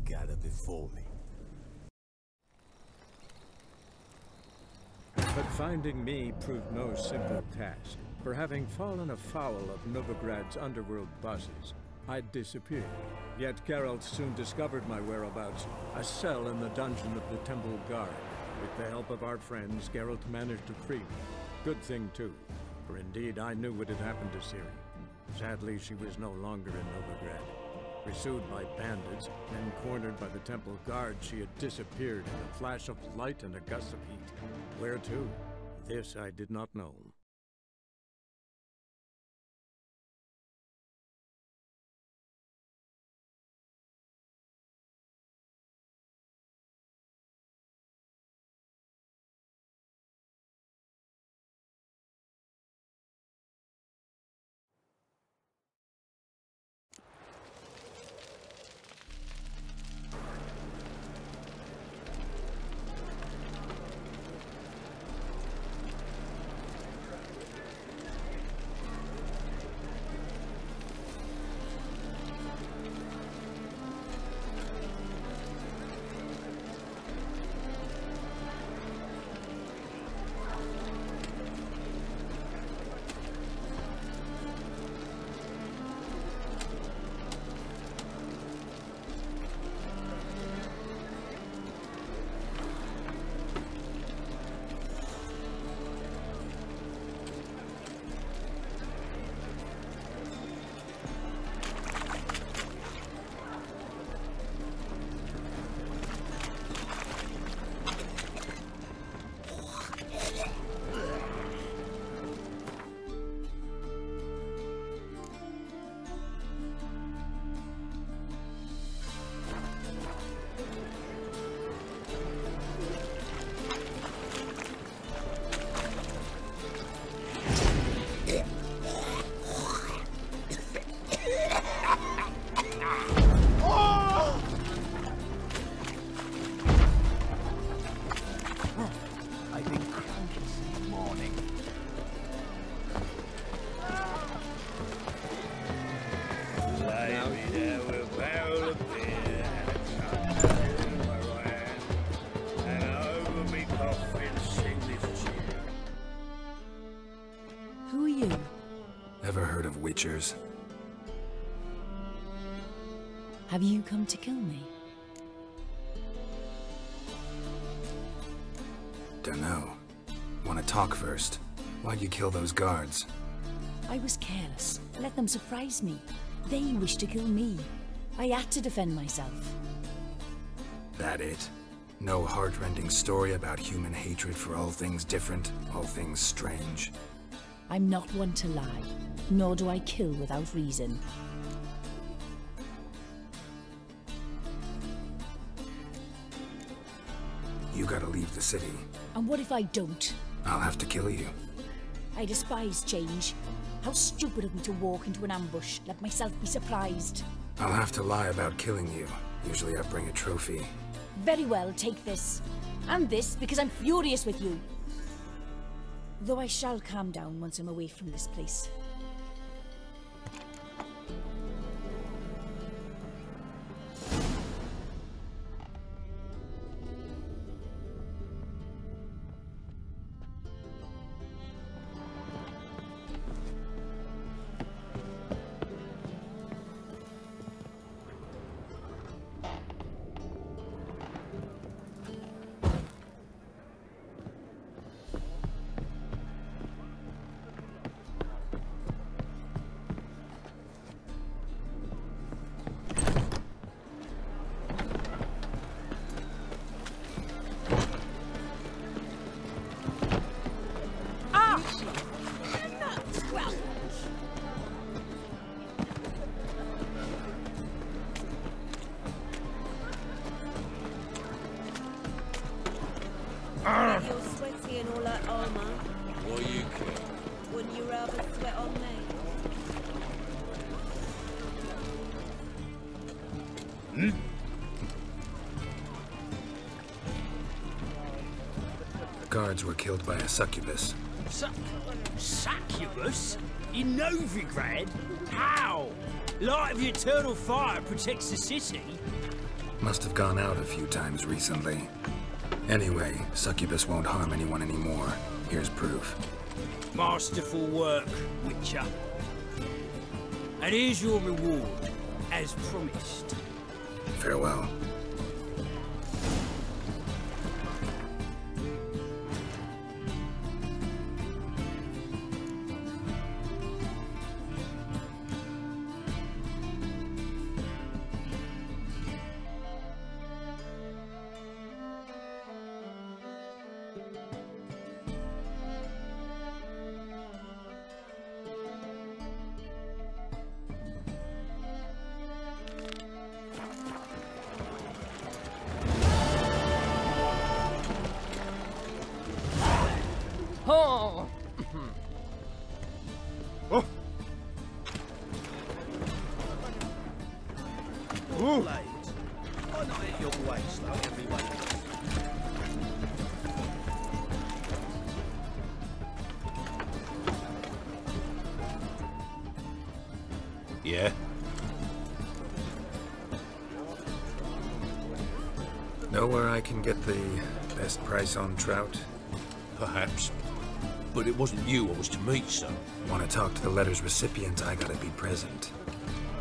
gather before me. But finding me proved no simple task, for having fallen afoul of Novigrad's underworld bosses, I'd disappeared. Yet Geralt soon discovered my whereabouts, a cell in the dungeon of the Temple Guard. With the help of our friends, Geralt managed to free me. Good thing too, for indeed I knew what had happened to Ciri. Sadly, she was no longer in Novigrad. Pursued by bandits, then cornered by the Temple Guard, she had disappeared in a flash of light and a gust of heat. Where to? This I did not know. Who are you? Ever heard of witchers? Have you come to kill me? Dunno. Wanna talk first? Why'd you kill those guards? I was careless. Let them surprise me. They wished to kill me. I had to defend myself. That it? No heart-rending story about human hatred for all things different, all things strange? I'm not one to lie, nor do I kill without reason. You gotta leave the city. And what if I don't? I'll have to kill you. I despise change. How stupid of me to walk into an ambush, let myself be surprised. I'll have to lie about killing you. Usually I bring a trophy. Very well, take this. And this, because I'm furious with you. Though I shall calm down once I'm away from this place. You're sweaty and all that armor. What you care? Wouldn't you rather sweat on me? Guards were killed by a succubus. Succubus? In Novigrad? How? Light of the eternal fire protects the city? Must have gone out a few times recently. Anyway, Succubus won't harm anyone anymore. Here's proof. Masterful work, Witcher. And here's your reward, as promised. Farewell. Oh! Oh! Ooh. Blades. Why not at your waist like everyone else? Yeah? Know where I can get the best price on trout? Perhaps. But it wasn't you I was to meet, son. Want to talk to the letter's recipient, I gotta be present.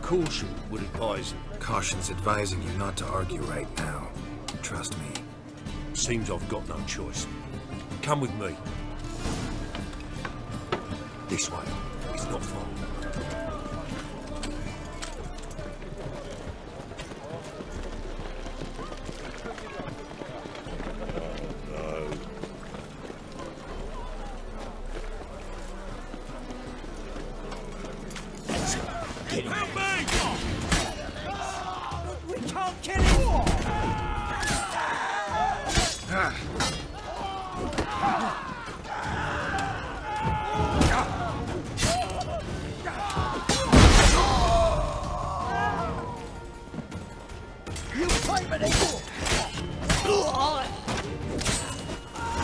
Caution would advise him. Caution's advising you not to argue right now. Trust me. Seems I've got no choice. Come with me. This way. It's not far.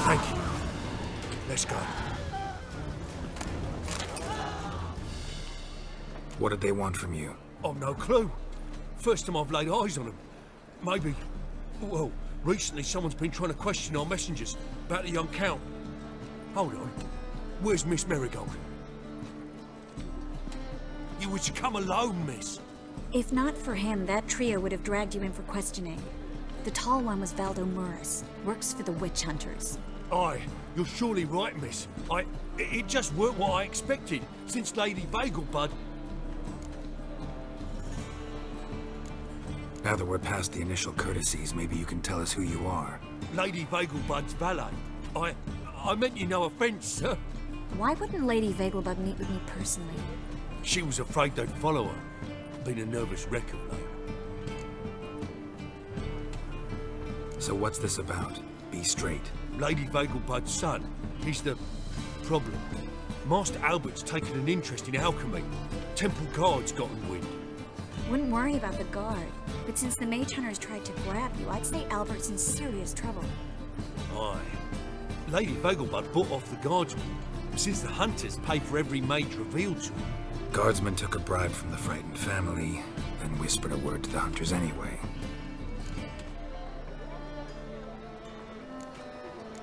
Thank you. Let's go. What did they want from you? I've no clue. First time I've laid eyes on them. Maybe... Well, recently someone's been trying to question our messengers about the young Count. Hold on. Where's Miss Marigold? You were to come alone, miss. If not for him, that trio would have dragged you in for questioning. The tall one was Valdo Murris, works for the witch hunters. Aye, you're surely right, miss. It just weren't what I expected, since Lady Vegelbud... Now that we're past the initial courtesies, maybe you can tell us who you are. Lady Vegelbud's valet. I meant you no offence, sir. Why wouldn't Lady Vegelbud meet with me personally? She was afraid they'd follow her. Been a nervous wreck of late. So what's this about? Be straight. Lady Vegelbud's son. He's the problem. Master Albert's taken an interest in alchemy. Temple guards gotten wind. Wouldn't worry about the guard, but since the mage hunters tried to grab you, I'd say Albert's in serious trouble. Aye. Lady Vegelbud bought off the guardsmen, since the hunters pay for every mage revealed to them. Guardsmen took a bribe from the frightened family, then whispered a word to the hunters anyway.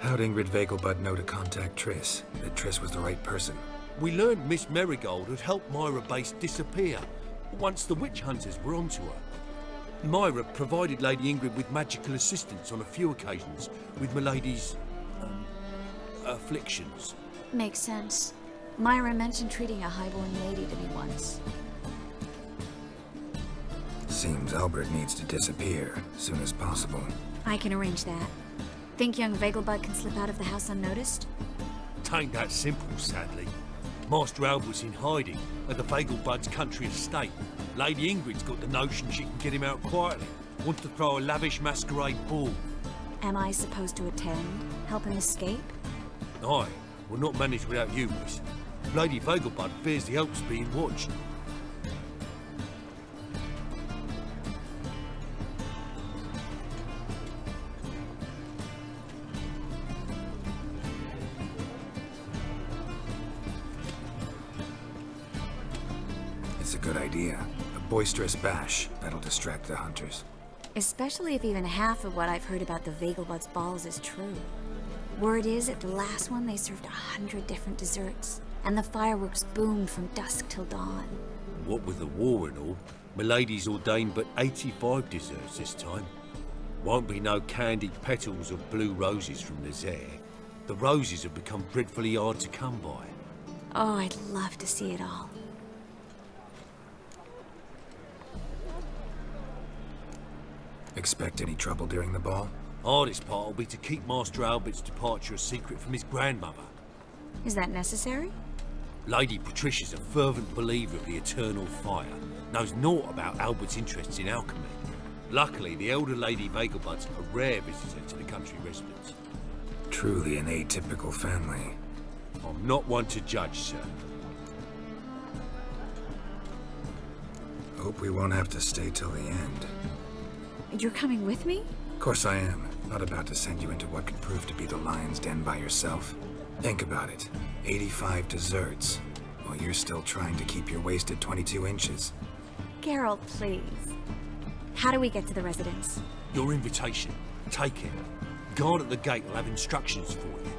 How'd Ingrid Vegelbud know to contact Triss? That Triss was the right person? We learned Miss Marigold had helped Myra Base disappear once the witch hunters were onto her. Myra provided Lady Ingrid with magical assistance on a few occasions with Milady's... afflictions. Makes sense. Myra mentioned treating a highborn lady to me once. Seems Albert needs to disappear as soon as possible. I can arrange that. Think young Vegelbud can slip out of the house unnoticed? Tain't that simple, sadly. Master Albert's in hiding at the Vegelbud's country estate. Lady Ingrid's got the notion she can get him out quietly. Wants to throw a lavish masquerade ball. Am I supposed to attend? Help him escape? Aye, we'll not manage without you, miss. Lady Vegelbud fears the help's being watched. It's a good idea. A boisterous bash. That'll distract the hunters. Especially if even half of what I've heard about the Vegelbud's balls is true. Word is, at the last one they served 100 different desserts, and the fireworks boomed from dusk till dawn. What with the war and all, Milady's ordained but 85 desserts this time. Won't be no candied petals of blue roses from Nazaire. The roses have become dreadfully hard to come by. Oh, I'd love to see it all. Expect any trouble during the ball? Hardest part will be to keep Master Albert's departure a secret from his grandmother. Is that necessary? Lady Patricia's a fervent believer of the eternal fire, knows naught about Albert's interests in alchemy. Luckily, the elder Lady Vegelbud's a rare visitor to the country residence. Truly an atypical family. I'm not one to judge, sir. Hope we won't have to stay till the end. You're coming with me? Of course I am. Not about to send you into what could prove to be the lion's den by yourself. Think about it. 85 desserts, while you're still trying to keep your waist at 22 inches. Geralt, please. How do we get to the residence? Your invitation. Take it. Guard at the gate will have instructions for you.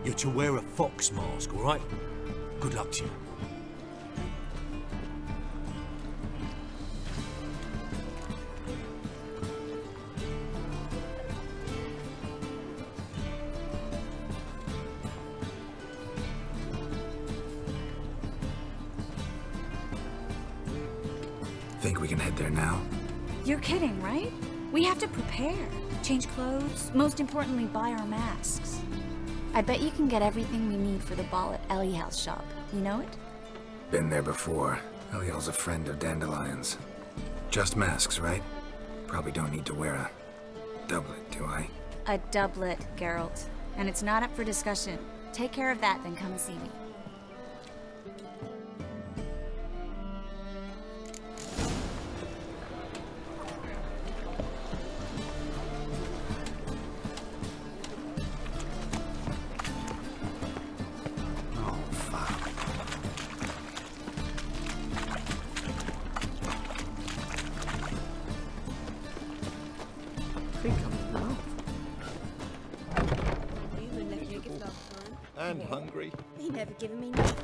You're to wear a fox mask, all right? Good luck to you. Think we can head there now? You're kidding, right? We have to prepare. Change clothes, most importantly, buy our masks. I bet you can get everything we need for the ball at Eliel's shop. You know it? Been there before. Eliel's a friend of Dandelion's. Just masks, right? Probably don't need to wear a doublet, do I? A doublet, Geralt. And it's not up for discussion. Take care of that, then come and see me. Human left me a gift last time. And hungry. He never given me nothing.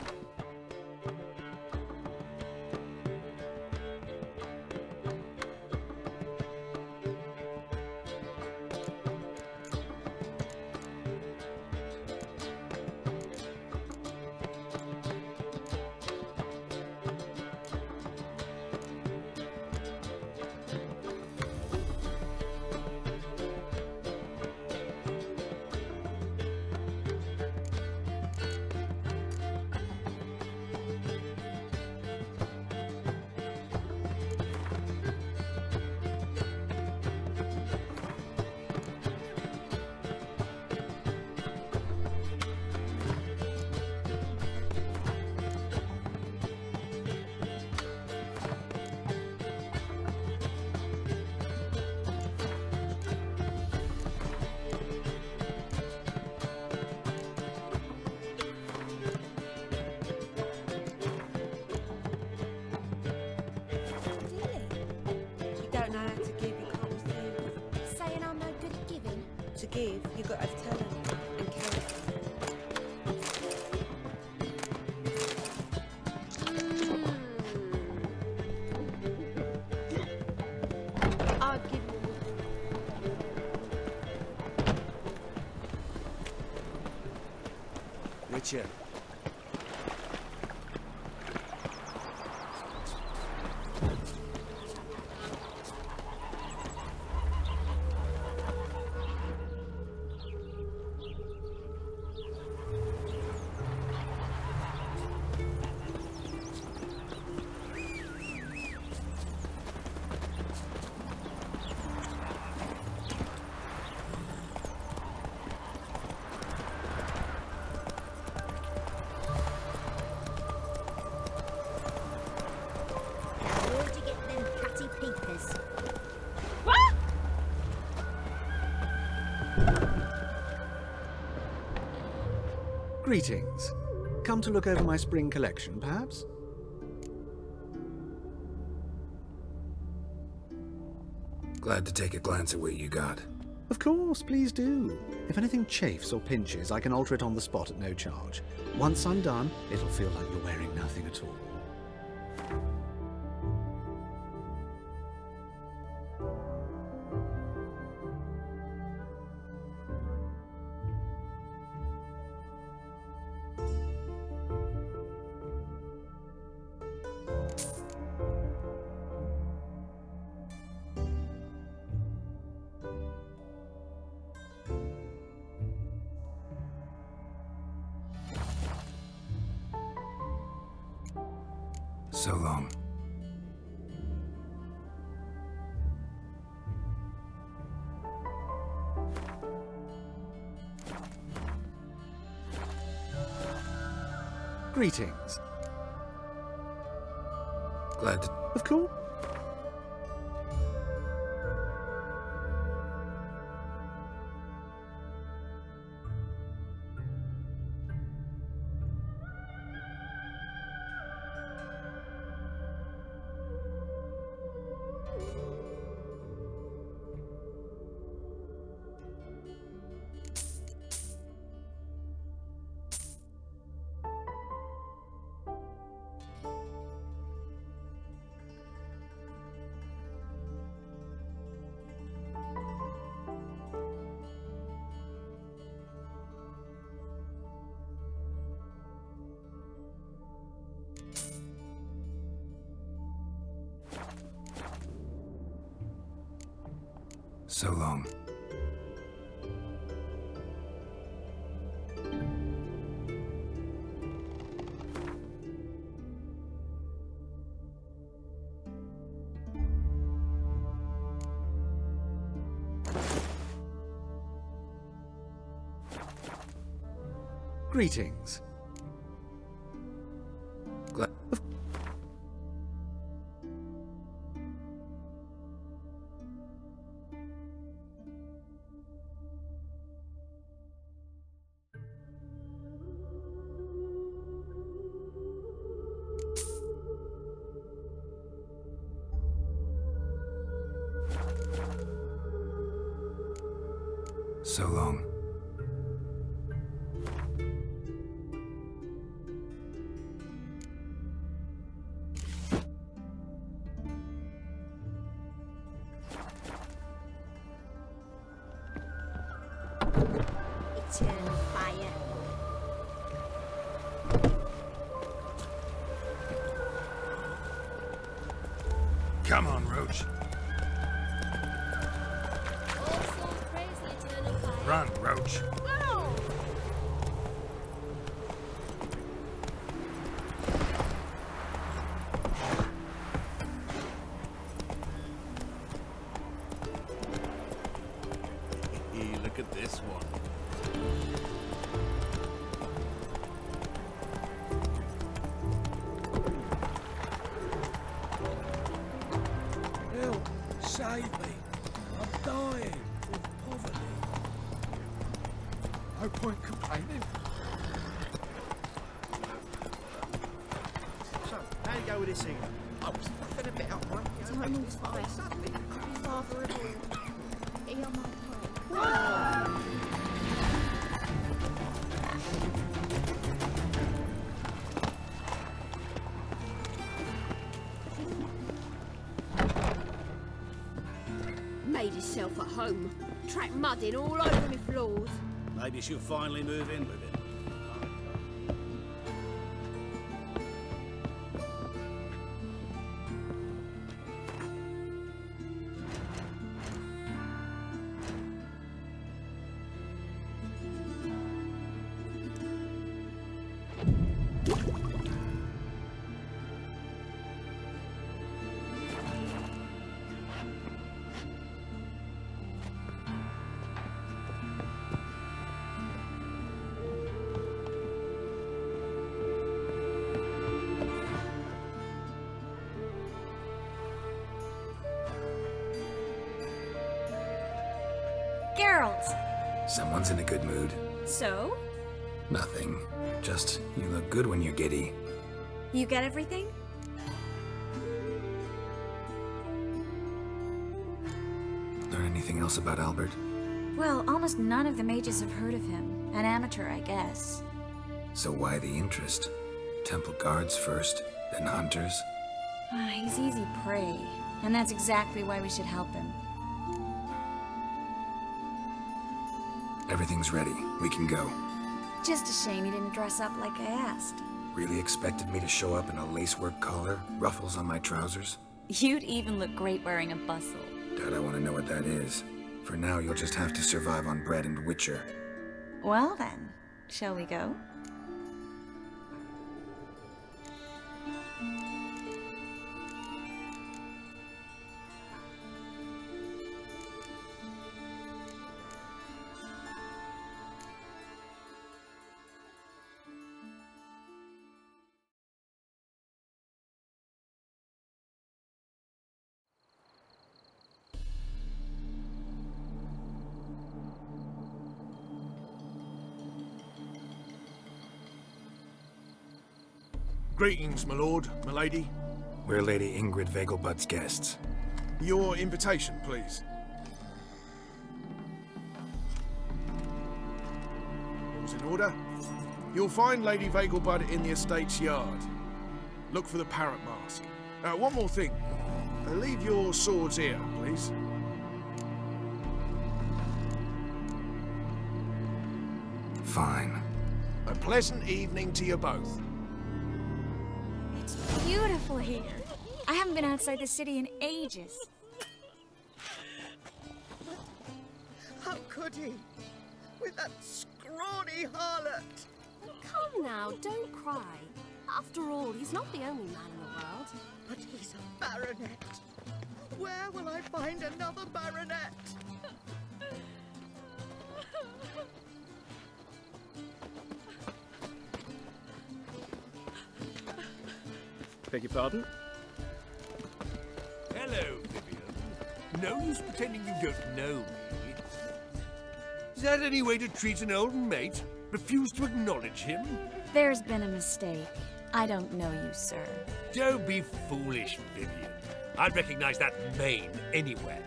Don't know how to give, you can't receive. Saying I'm no good at giving? To give, you got to have talent and character. I'll give you. Witcher. Where'd you get them catty peepers? Greetings. Come to look over my spring collection, perhaps? Glad to take a glance at what you got. Of course, please do. If anything chafes or pinches, I can alter it on the spot at no charge. Once I'm done, it'll feel like you're wearing nothing at all. So long. Greetings. Glad to... Of course. So long. Greetings. Glad... So long. Eternal fire. Come on, Roach. Run, Roach. Look at this one. Help! Save me! I'm dying of poverty. No point complaining. So, how do you go with this thing? I was nothing about one. Eternal fire. Father of all. Hear my prayer. Made yourself at home. Track mudding all over me floors. Maybe she'll finally move in with it. Geralt! Someone's in a good mood. So? Nothing. Just, you look good when you're giddy. You get everything? Anything else about Albert? Well, almost none of the mages have heard of him. An amateur, I guess. So why the interest? Temple guards first, then hunters? He's easy prey, and that's exactly why we should help him. Everything's ready. We can go. Just a shame he didn't dress up like I asked. Really expected me to show up in a lacework collar, ruffles on my trousers? You'd even look great wearing a bustle. Dad, I want to know what that is. For now, you'll just have to survive on bread and Witcher. Well then, shall we go? Greetings, my lord, my lady. We're Lady Ingrid Vegelbud's guests. Your invitation, please. All's in order. You'll find Lady Vegelbud in the estate's yard. Look for the parrot mask. One more thing. Leave your swords here, please. Fine. A pleasant evening to you both. It's beautiful here. I haven't been outside the city in ages. How could he? With that scrawny harlot. Come now, don't cry. After all, he's not the only man in the world. But he's a baronet. Where will I find another baronet? Beg your pardon? Hello, Vivian. No use pretending you don't know me. Is that any way to treat an old mate? Refuse to acknowledge him? There's been a mistake. I don't know you, sir. Don't be foolish, Vivian. I'd recognize that mane anywhere.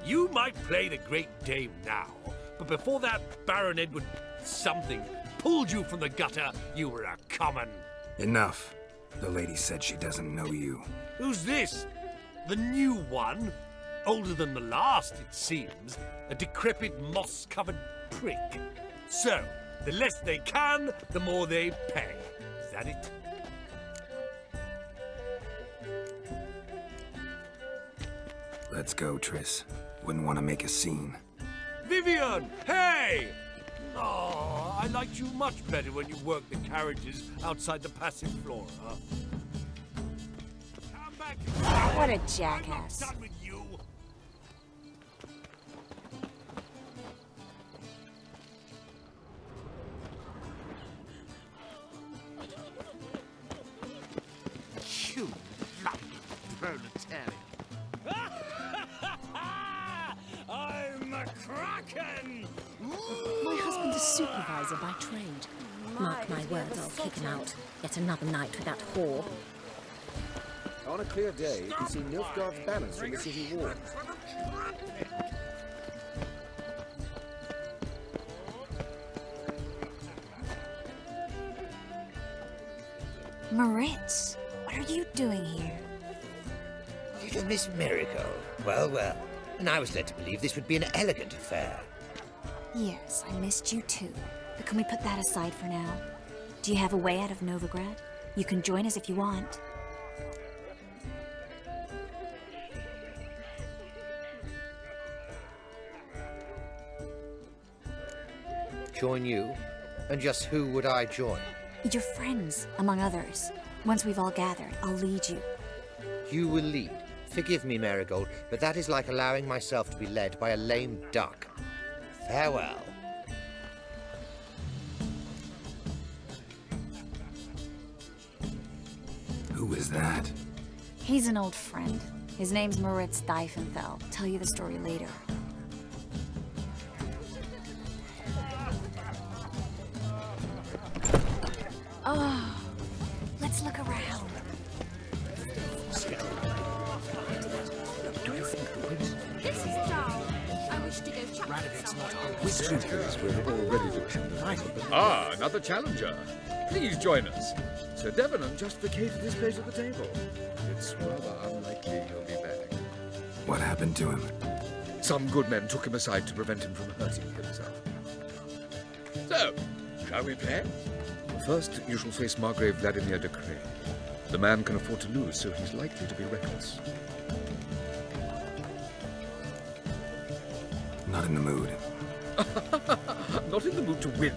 You might play the Great Dame now, but before that Baron Edward something pulled you from the gutter, you were a common. Enough. The lady said she doesn't know you. Who's this? The new one? Older than the last, it seems. A decrepit, moss-covered prick. So, the less they can, the more they pay. Is that it? Let's go, Triss. Wouldn't want to make a scene. Vivian! Hey! Oh, I liked you much better when you worked the carriages outside the passive flora. Come back! What a jackass. I'm not done with you. You bloody proletariat. I'm a kraken! My husband is supervisor by trade. Mark my words, I'll kick him out. Yet another night with that whore. On a clear day, you can see Nilfgaard's banners from the city wall. Moritz, what are you doing here? Little Miss Miracle. Well, well. And I was led to believe this would be an elegant affair. Yes, I missed you too. But can we put that aside for now? Do you have a way out of Novigrad? You can join us if you want. Join you? And just who would I join? Your friends, among others. Once we've all gathered, I'll lead you. You will lead. Forgive me, Marigold, but that is like allowing myself to be led by a lame duck. Farewell. Who is that? He's an old friend. His name's Moritz Diefenthal. Tell you the story later. Oh, let's look around. This is dull. Truth is, we're already dependent on the... Ah, another challenger. Please join us. Sir Devenant just vacated his place at the table. It's rather unlikely he'll be back. What happened to him? Some good men took him aside to prevent him from hurting himself. So, shall we play? First, you shall face Margrave Vladimir de Cray. The man can afford to lose, so he's likely to be reckless. Not in the mood. Not in the mood to win.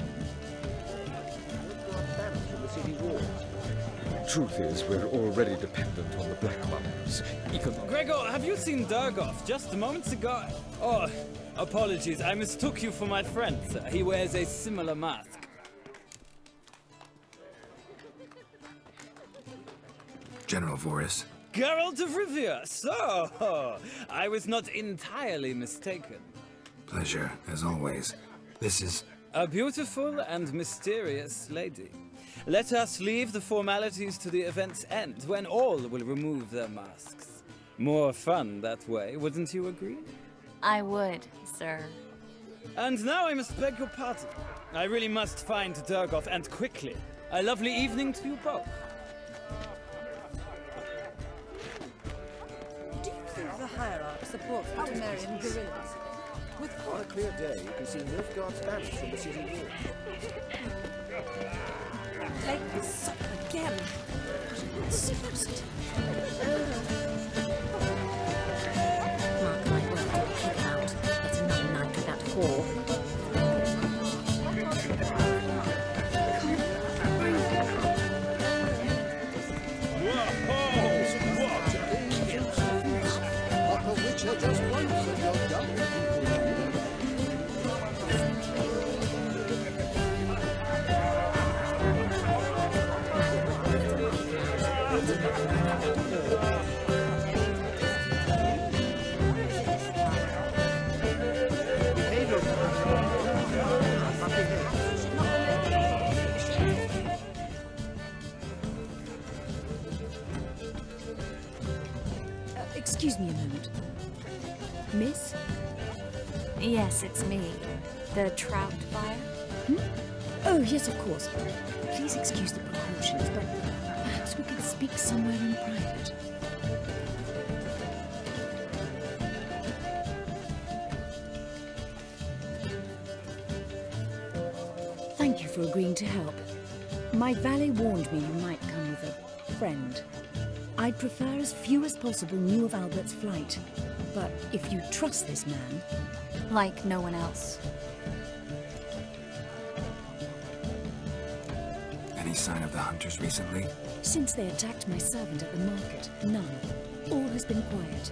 Truth is, we're already dependent on the Black Mums. Gregor, have you seen Durgoff just moments ago? Oh, apologies, I mistook you for my friend, sir. He wears a similar mask. General Voris. Geralt of Rivia, so I was not entirely mistaken. Pleasure, as always. This is... a beautiful and mysterious lady. Let us leave the formalities to the event's end, when all will remove their masks. More fun that way, wouldn't you agree? I would, sir. And now I must beg your pardon. I really must find Durgoff, and quickly. A lovely evening to you both. Do you think the hierarch supports the Temerian guerrillas? On a clear day, you can see Nilfgaard's banners from the city wall. Lake was sucked again. Seriously. Mark my words, I'll kick him out. It's another night without whore. Excuse me a moment. Miss? Yes, it's me. The trout buyer? Hmm? Oh, yes, of course. Please excuse the precautions, but perhaps we could speak somewhere in private. Thank you for agreeing to help. My valet warned me you might come with a friend. I'd prefer as few as possible knew of Albert's flight. But if you trust this man... Like no one else. Any sign of the hunters recently? Since they attacked my servant at the market, none. All has been quiet.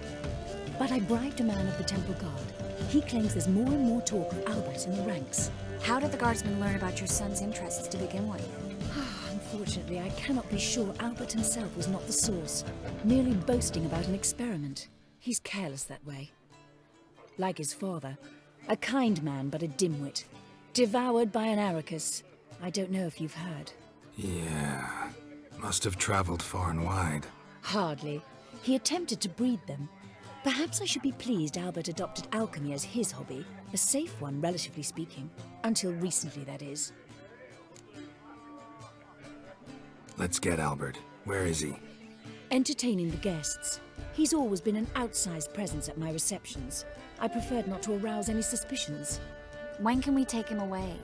But I bribed a man of the Temple Guard. He claims there's more and more talk of Albert in the ranks. How did the guardsmen learn about your son's interests to begin with? Unfortunately, I cannot be sure Albert himself was not the source, merely boasting about an experiment. He's careless that way. Like his father, a kind man but a dimwit, devoured by an Arrakis. I don't know if you've heard. Yeah, must have traveled far and wide. Hardly. He attempted to breed them. Perhaps I should be pleased Albert adopted alchemy as his hobby, a safe one, relatively speaking. Until recently, that is. Let's get Albert. Where is he? Entertaining the guests. He's always been an outsized presence at my receptions. I preferred not to arouse any suspicions. When can we take him away?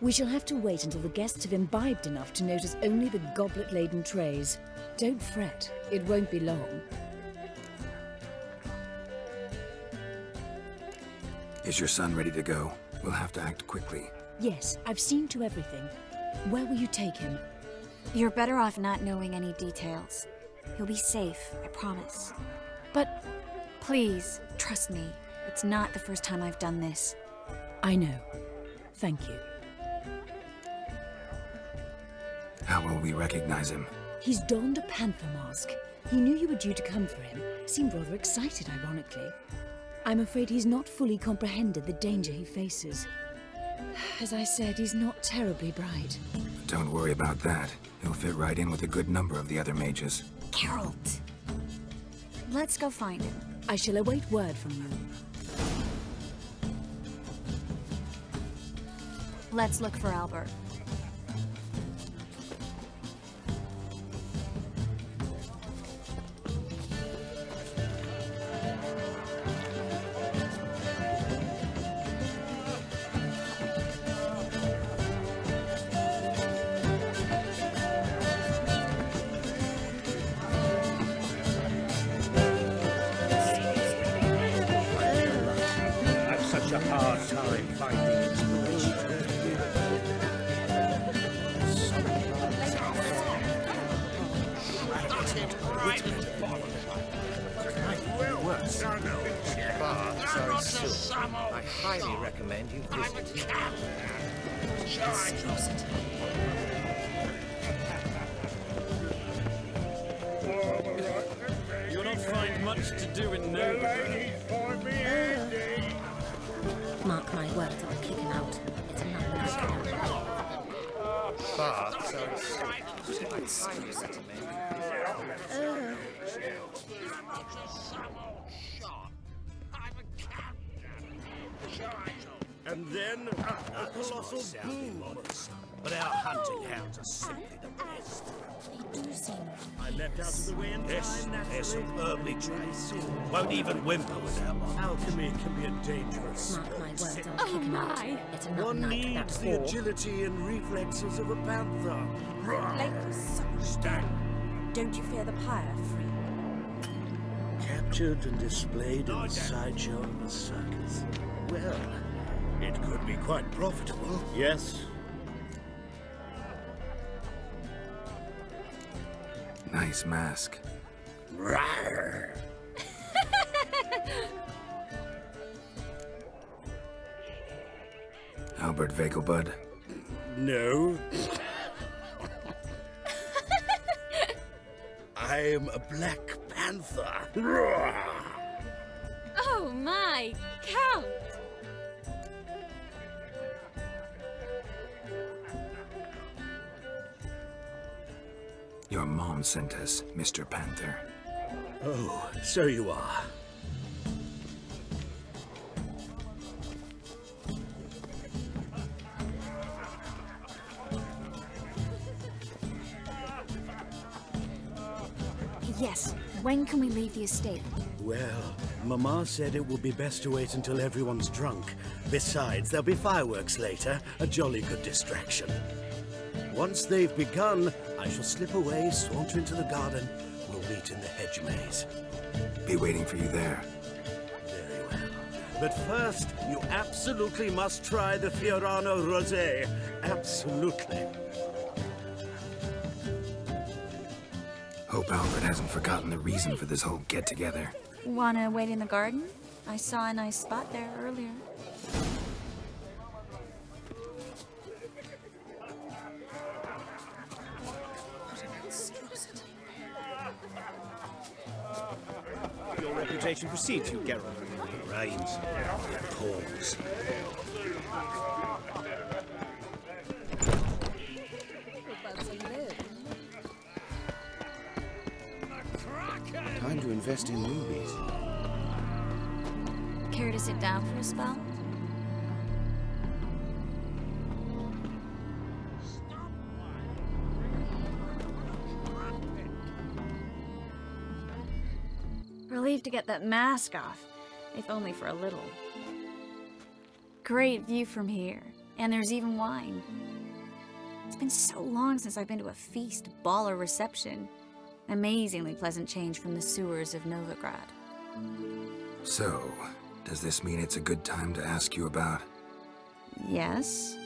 We shall have to wait until the guests have imbibed enough to notice only the goblet-laden trays. Don't fret, it won't be long. Is your son ready to go? We'll have to act quickly. Yes, I've seen to everything. Where will you take him? You're better off not knowing any details. He'll be safe, I promise. But... Please, trust me. It's not the first time I've done this. I know. Thank you. How will we recognize him? He's donned a panther mask. He knew you were due to come for him. Seemed rather excited, ironically. I'm afraid he's not fully comprehended the danger he faces. As I said, he's not terribly bright. Don't worry about that. He'll fit right in with a good number of the other mages. Geralt! Let's go find him. I shall await word from you. Let's look for Albert. Such a hard time finding inspiration. Baths are in Seoul. I highly recommend you visit. You'll not find much to do in Novigrad. Mark my words, I'll kick him out. It's another night. Baths are in Seoul. I highly recommend you And then a colossal boom. But our hunting hounds are simply the best. They do seem... I left out of the way in time, they're superbly trained. Won't even whimper without them. Alchemy can be a dangerous Mark my words, I'll kick him out. It's another One night needs without the war. agility and reflexes of a panther. Don't you fear the pyre, free? Captured and displayed in the sideshow of the circus. Well, it could be quite profitable. Yes. Nice mask. Rawr. Albert Vegelbud. No. I am a Black Panther. Rawr. Oh my, Count! Your mom sent us, Mr. Panther. Oh, so you are. Yes, when can we leave the estate? Well, Mama said it would be best to wait until everyone's drunk. Besides, there'll be fireworks later, a jolly good distraction. Once they've begun, I shall slip away, saunter into the garden. We'll meet in the hedge maze. Be waiting for you there. Very well. But first, you absolutely must try the Fiorano Rosé. Absolutely. Hope Albert hasn't forgotten the reason for this whole get-together. Wanna wait in the garden? I saw a nice spot there earlier. Your reputation precedes you, Geralt. It rains. It pours. Time to invest in rubies. Care to sit down for a spell? Relieved to get that mask off, if only for a little. Great view from here, and there's even wine. It's been so long since I've been to a feast, ball, or reception. Amazingly pleasant change from the sewers of Novigrad. So, does this mean it's a good time to ask you about... Yes?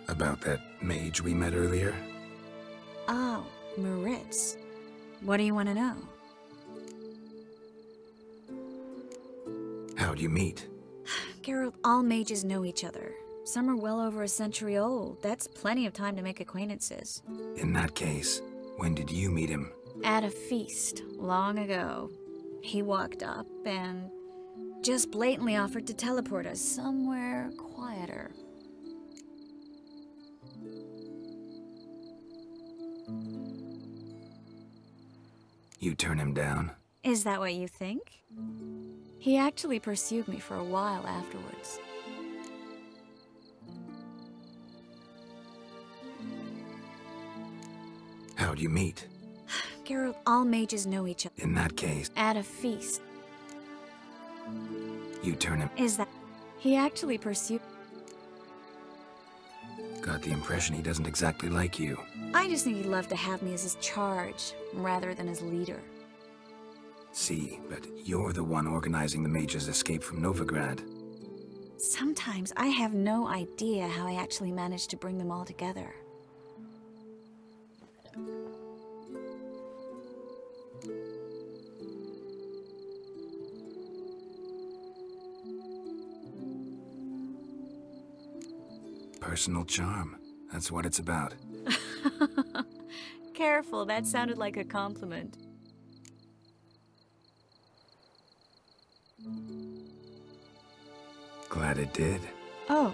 About that mage we met earlier? Oh, Maritz. What do you want to know? How'd you meet? Geralt, all mages know each other. Some are well over a century old. That's plenty of time to make acquaintances. In that case, when did you meet him? At a feast, long ago. He walked up and just blatantly offered to teleport us somewhere quieter. You turn him down? Is that what you think? He actually pursued me for a while afterwards. How'd you meet? Geralt, all mages know each other. In that case, At a feast. you turn him. Is that... He actually pursued... Got the impression he doesn't exactly like you. I just think he'd love to have me as his charge, rather than his leader. See, but you're the one organizing the mage's escape from Novigrad. Sometimes I have no idea how I actually managed to bring them all together. Personal charm. That's what it's about. Careful, that sounded like a compliment. Glad it did. Oh.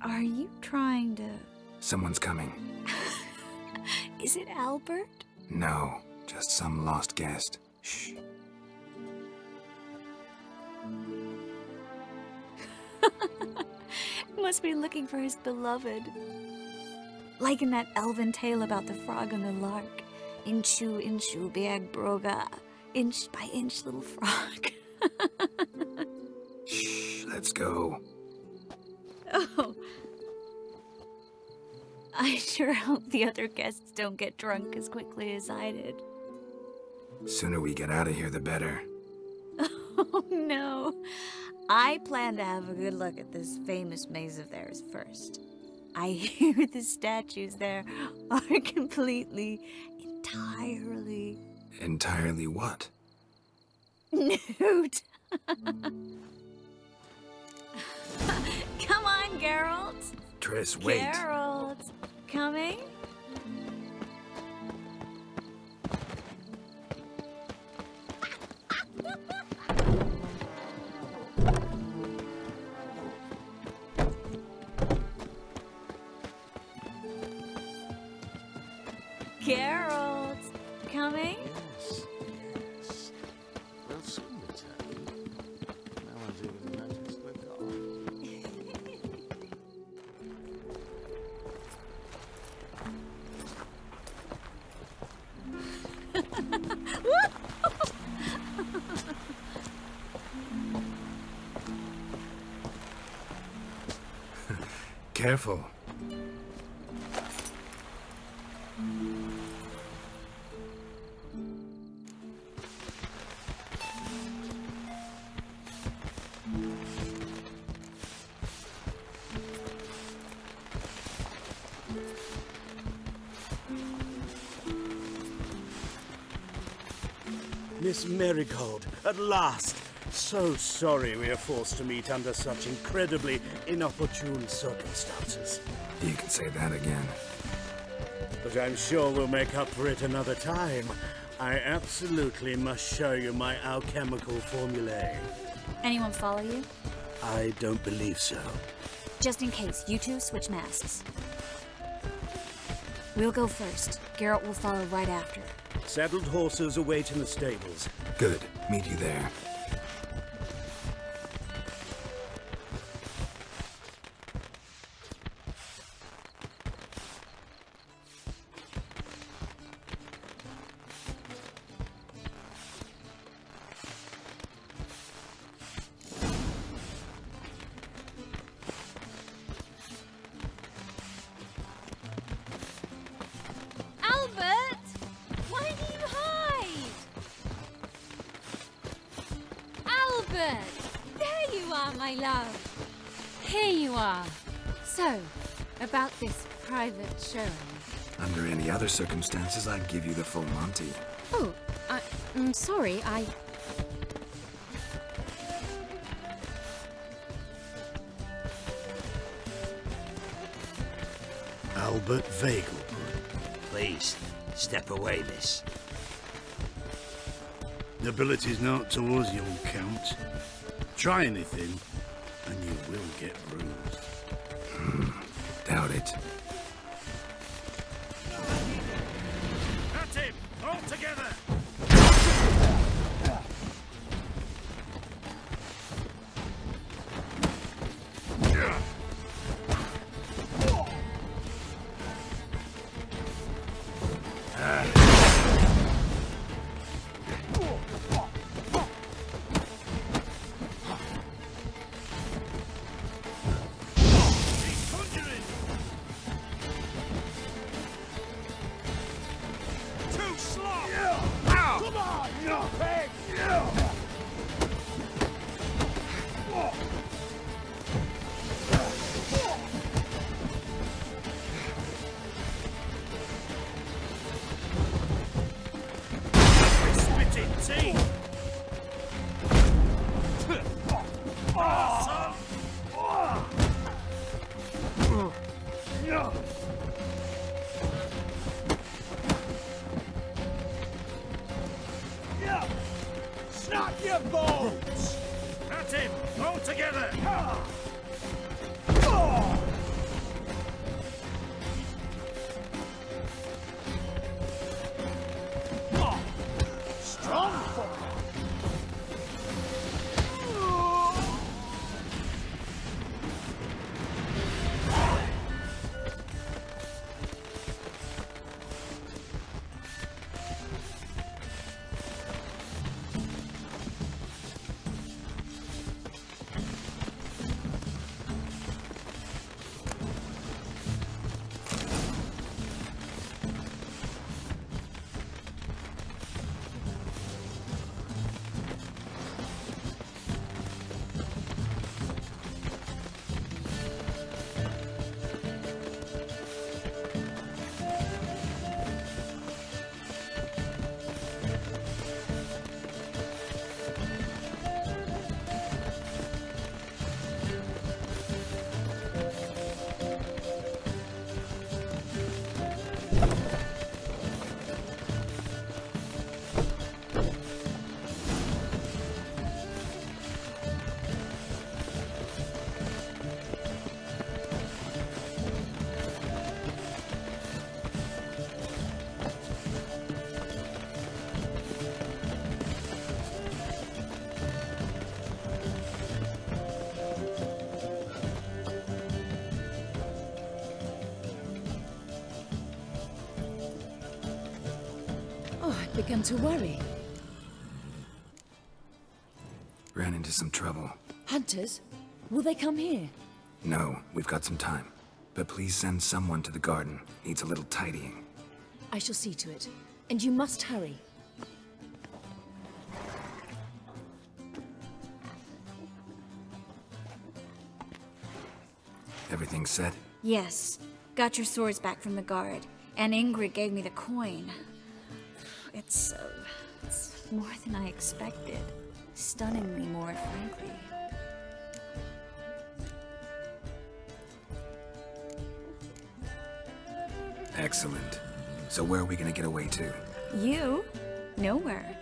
Are you trying to... Someone's coming. Is it Albert? No, just some lost guest. Shh. Must be looking for his beloved. Like in that elven tale about the frog and the lark. Inchu, inchu, beag broga. Inch by inch, little frog. Shh, let's go. Oh. I sure hope the other guests don't get drunk as quickly as I did. Sooner we get out of here, the better. Oh, no. I plan to have a good look at this famous maze of theirs first. I hear the statues there are entirely... Entirely what? Nude. Come on, Geralt. Triss, wait. Geralt. Coming? Geralt, coming? Yes, yes. We'll soon return. No one's even noticed we're Careful. Miss Marigold, at last! So sorry we are forced to meet under such incredibly inopportune circumstances. You can say that again. But I'm sure we'll make up for it another time. I absolutely must show you my alchemical formulae. Anyone follow you? I don't believe so. Just in case, you two switch masks. We'll go first. Geralt will follow right after. Saddled horses await in the stables. Good. Meet you there. There you are, my love. Here you are. So, about this private showing. Under any other circumstances, I'd give you the full Monty. Oh, I'm sorry, Albert Vegelbud. Please, step away, miss. Nobility's not towards you, Count. Try anything, and you will get bruised. Doubt it. At him! All together! Snap your bones! That's him! All together! Strong for I'd begun to worry. Ran into some trouble. Hunters? Will they come here? No, we've got some time. But please send someone to the garden. Needs a little tidying. I shall see to it. And you must hurry. Everything set? Yes. Got your swords back from the guard. And Ingrid gave me the coin. It's more than I expected. Stunningly more, frankly. Excellent. So where are we gonna get away to? You? Nowhere.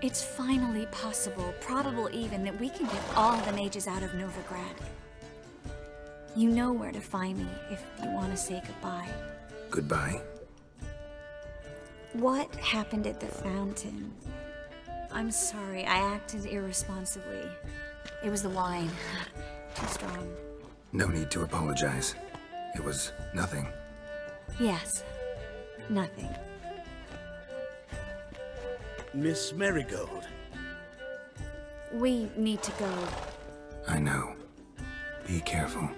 It's finally possible, probable even, that we can get all the mages out of Novigrad. You know where to find me if you want to say goodbye. Goodbye? What happened at the fountain? I'm sorry, I acted irresponsibly. It was the wine. Too strong. No need to apologize. It was nothing. Yes. Nothing. Miss Marigold. We need to go. I know. Be careful.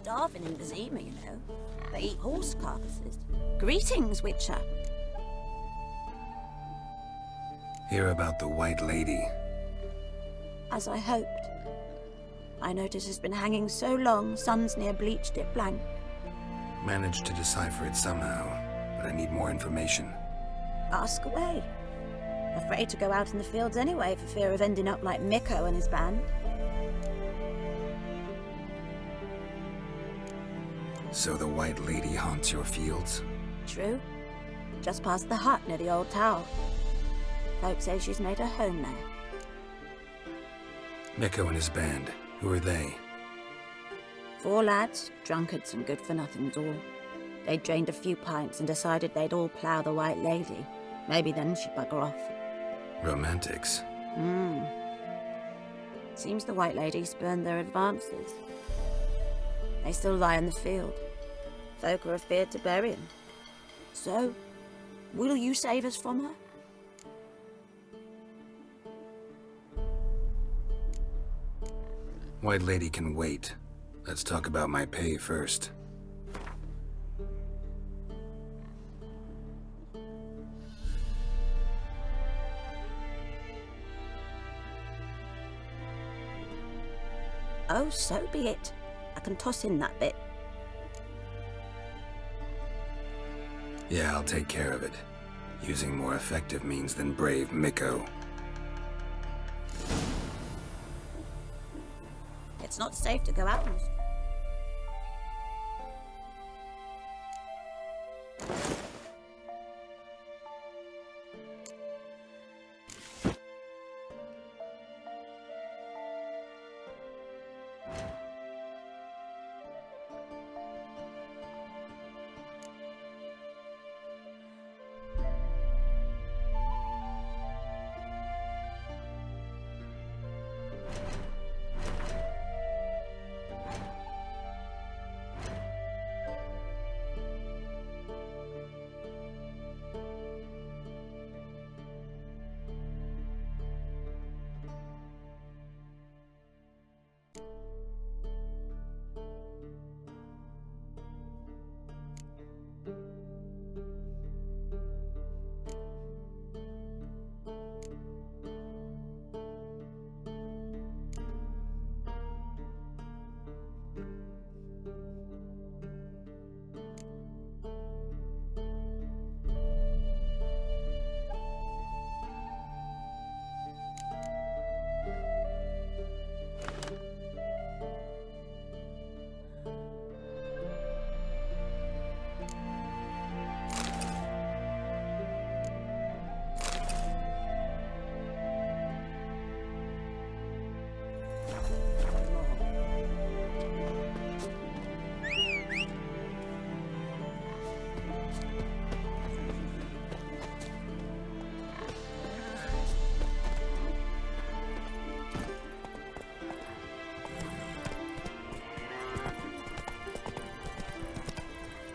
starving in Vizima, you know. They eat horse carcasses. Greetings, Witcher. Hear about the White Lady. As I hoped. I notice it's been hanging so long, Sun's near bleached it blank. Managed to decipher it somehow, but I need more information. Ask away. Afraid to go out in the fields anyway for fear of ending up like Mikko and his band. So the White Lady haunts your fields? True. Just past the hut near the old tower. Folk say she's made her home there. Mikko and his band, who are they? 4 lads, drunkards and good-for-nothings all. They'd drained a few pints and decided they'd all plough the White Lady. Maybe then she'd bugger off. Romantics. Seems the White Lady spurned their advances. They still lie in the field. Folk are afeard to bury them. So, will you save us from her? White Lady can wait. Let's talk about my pay first. Oh, so be it. I can toss in that bit. Yeah, I'll take care of it. Using more effective means than brave Mikko. It's not safe to go out on the street.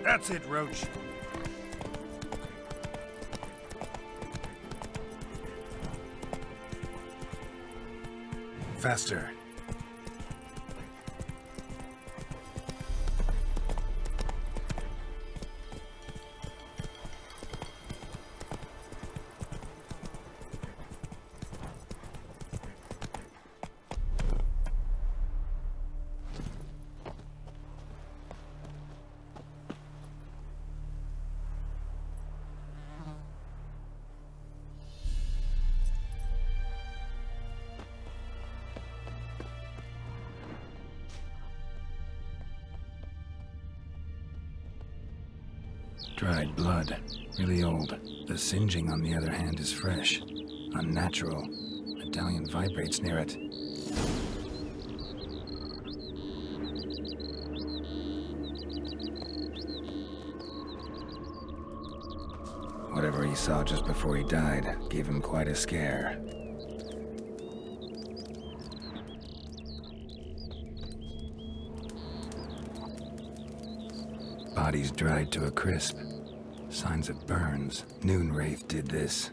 That's it, Roach. Faster. Dried blood. Really old. The singeing, on the other hand, is fresh. Unnatural. Medallion vibrates near it. Whatever he saw just before he died gave him quite a scare. Bodies dried to a crisp. Signs of burns. Noonwraith did this.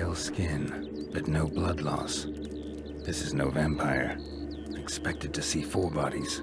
Pale skin, but no blood loss. This is no vampire. Expected to see 4 bodies.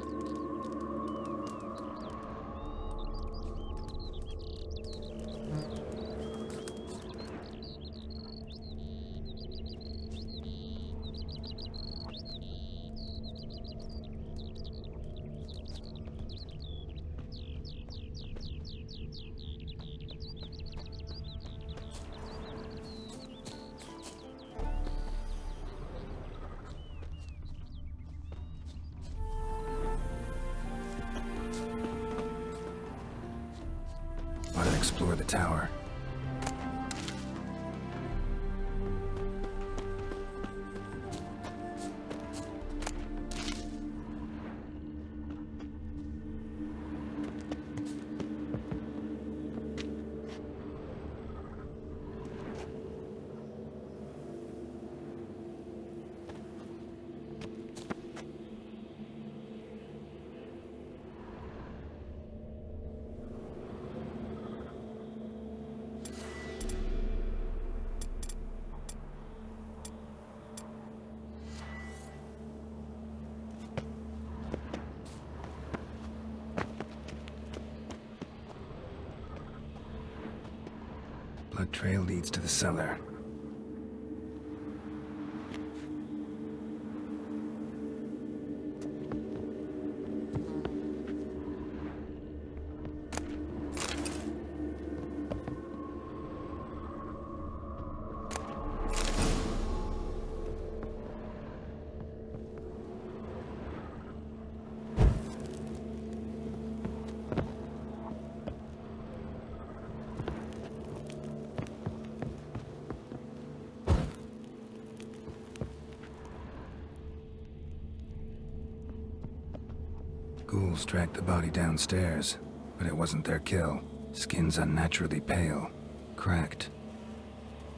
Want to explore the tower? Blood trail leads to the cellar. Ghouls dragged the body downstairs, but it wasn't their kill. Skin's unnaturally pale, cracked.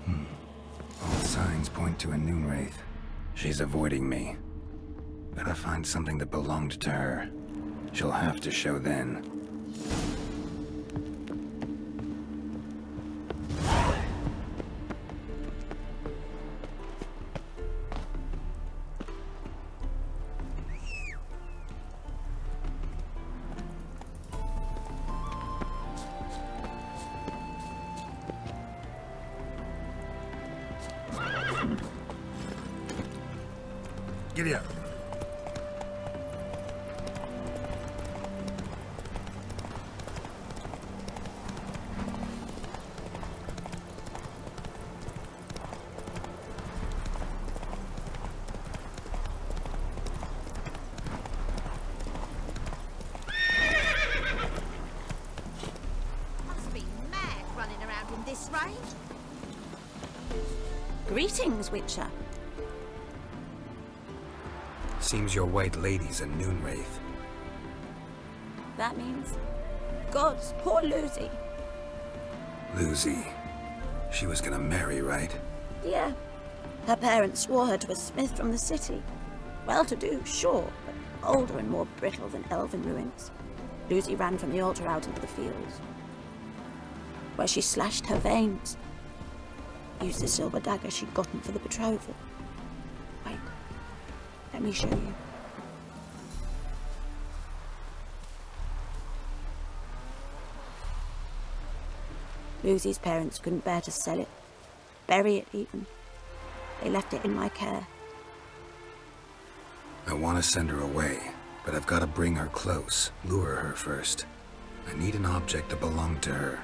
All signs point to a Noonwraith. She's avoiding me. Better find something that belonged to her. She'll have to show then. Giddy up. Must be mad running around in this rain. Greetings, Witcher. Seems your white lady's a Noonwraith. That means... Gods, poor Lucy. Lucy. She was gonna marry, right? Yeah. Her parents swore her to a smith from the city. Well-to-do, sure, but older and more brittle than elven ruins. Lucy ran from the altar out into the fields, where she slashed her veins. Used the silver dagger she'd gotten for the betrothal. Wait. Let me show you. Lucy's parents couldn't bear to sell it, bury it even. They left it in my care. I want to send her away, but I've got to bring her close, lure her first. I need an object that belonged to her.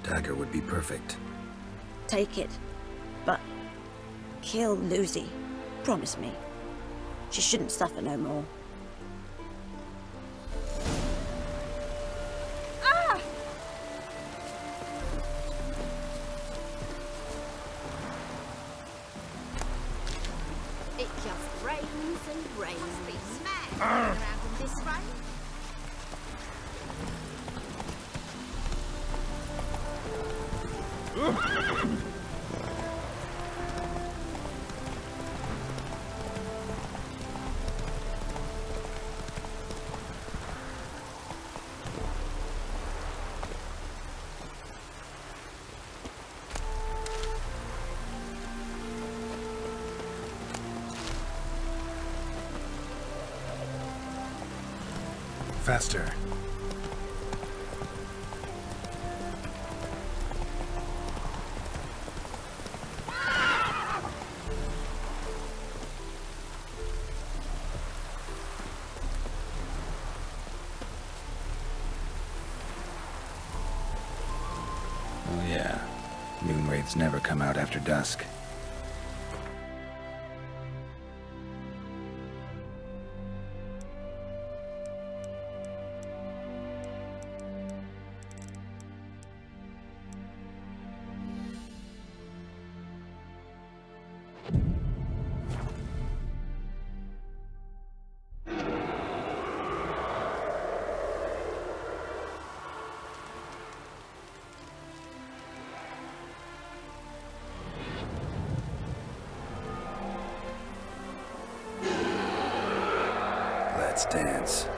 Dagger would be perfect. Take it, but kill Lucy. Promise me. She shouldn't suffer no more. Ah! It just rains and rains. Must be mad running around in this rain. faster. Oh yeah, moonwraiths never come out after dusk. Let's dance.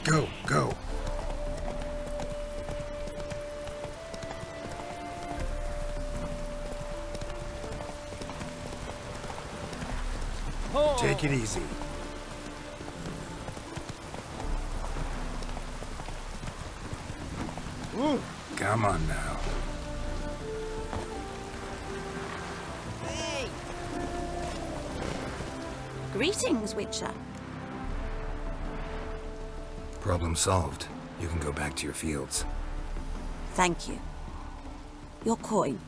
Go, go. Take it easy. Ooh. Come on now. Hey. Greetings, Witcher. Problem solved. You can go back to your fields. Thank you. Your coin.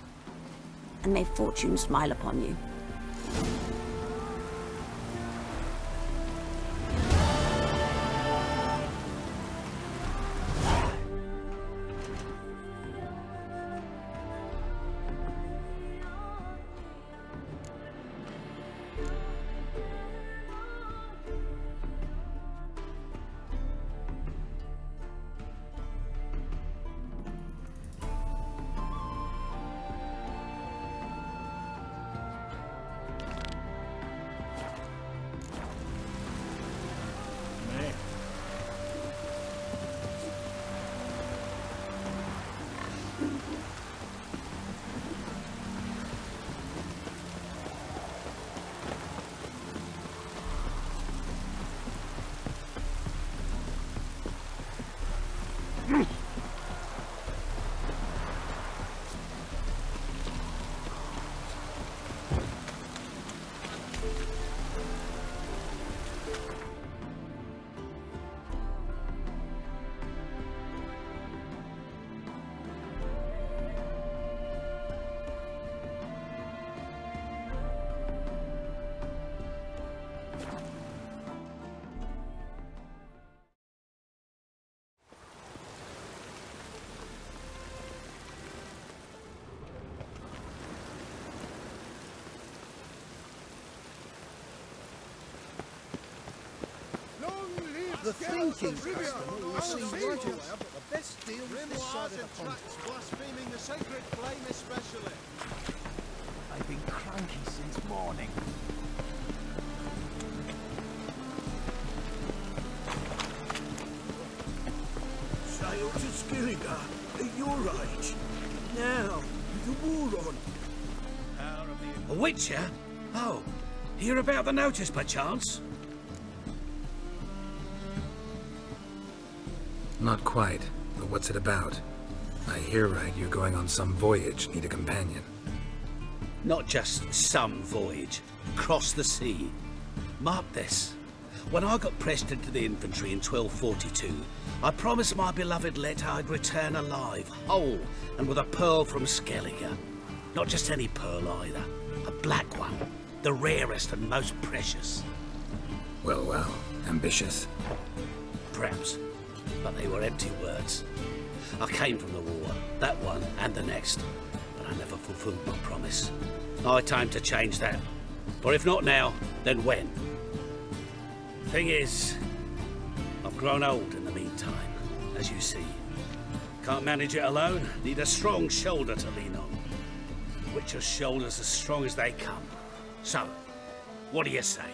And may fortune smile upon you. the thinking customer will see right away I've got the best deal this side of the pond. Blaspheming the sacred flame especially. I've been cranky since morning. Sail to Skilliga at your age. Now, with the war on. A witcher? Oh, hear about the notice by chance? Not quite, but what's it about? I hear right you're going on some voyage, need a companion. Not just some voyage. Cross the sea. Mark this. When I got pressed into the infantry in 1242, I promised my beloved Letta I'd return alive, whole, and with a pearl from Skellige. Not just any pearl either. A black one. The rarest and most precious. Well, well. Ambitious. Perhaps. But they were empty words. I came from the war, that one and the next, but I never fulfilled my promise. High time to change that. For if not now, then when? Thing is, I've grown old in the meantime, as you see. Can't manage it alone, need a strong shoulder to lean on. Witcher's shoulders as strong as they come. So, what do you say?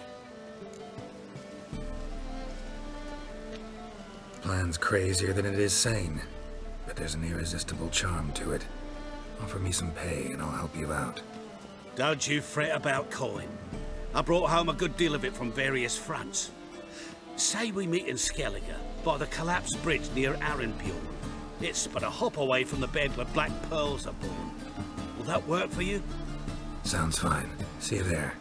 Plan's crazier than it is sane, but there's an irresistible charm to it. Offer me some pay and I'll help you out. Don't you fret about coin. I brought home a good deal of it from various fronts. Say we meet in Skellige, by the collapsed bridge near Arenbjorn. It's but a hop away from the bed where black pearls are born. Will that work for you? Sounds fine. See you there.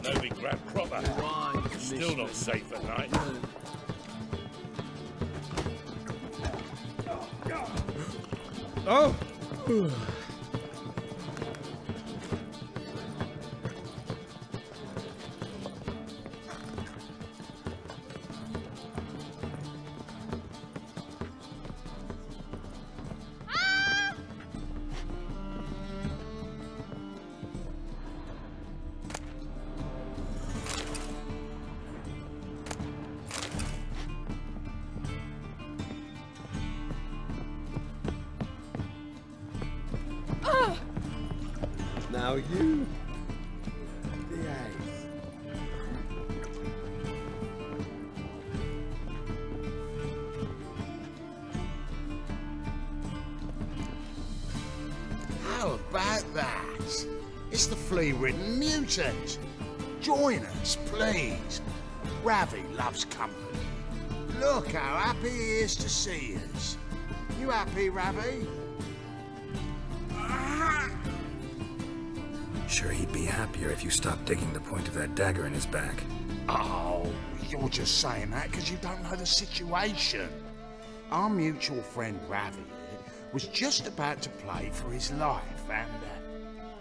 NOVIGRAD proper. Still not safe at night. Oh! Now you behave. How about that? It's the flea-ridden mutant. Join us, please. Ravi loves company. Look how happy he is to see us. You happy, Ravi? Sure he'd be happier if you stopped digging the point of that dagger in his back. Oh, you're just saying that because you don't know the situation. Our mutual friend Ravi was just about to play for his life and...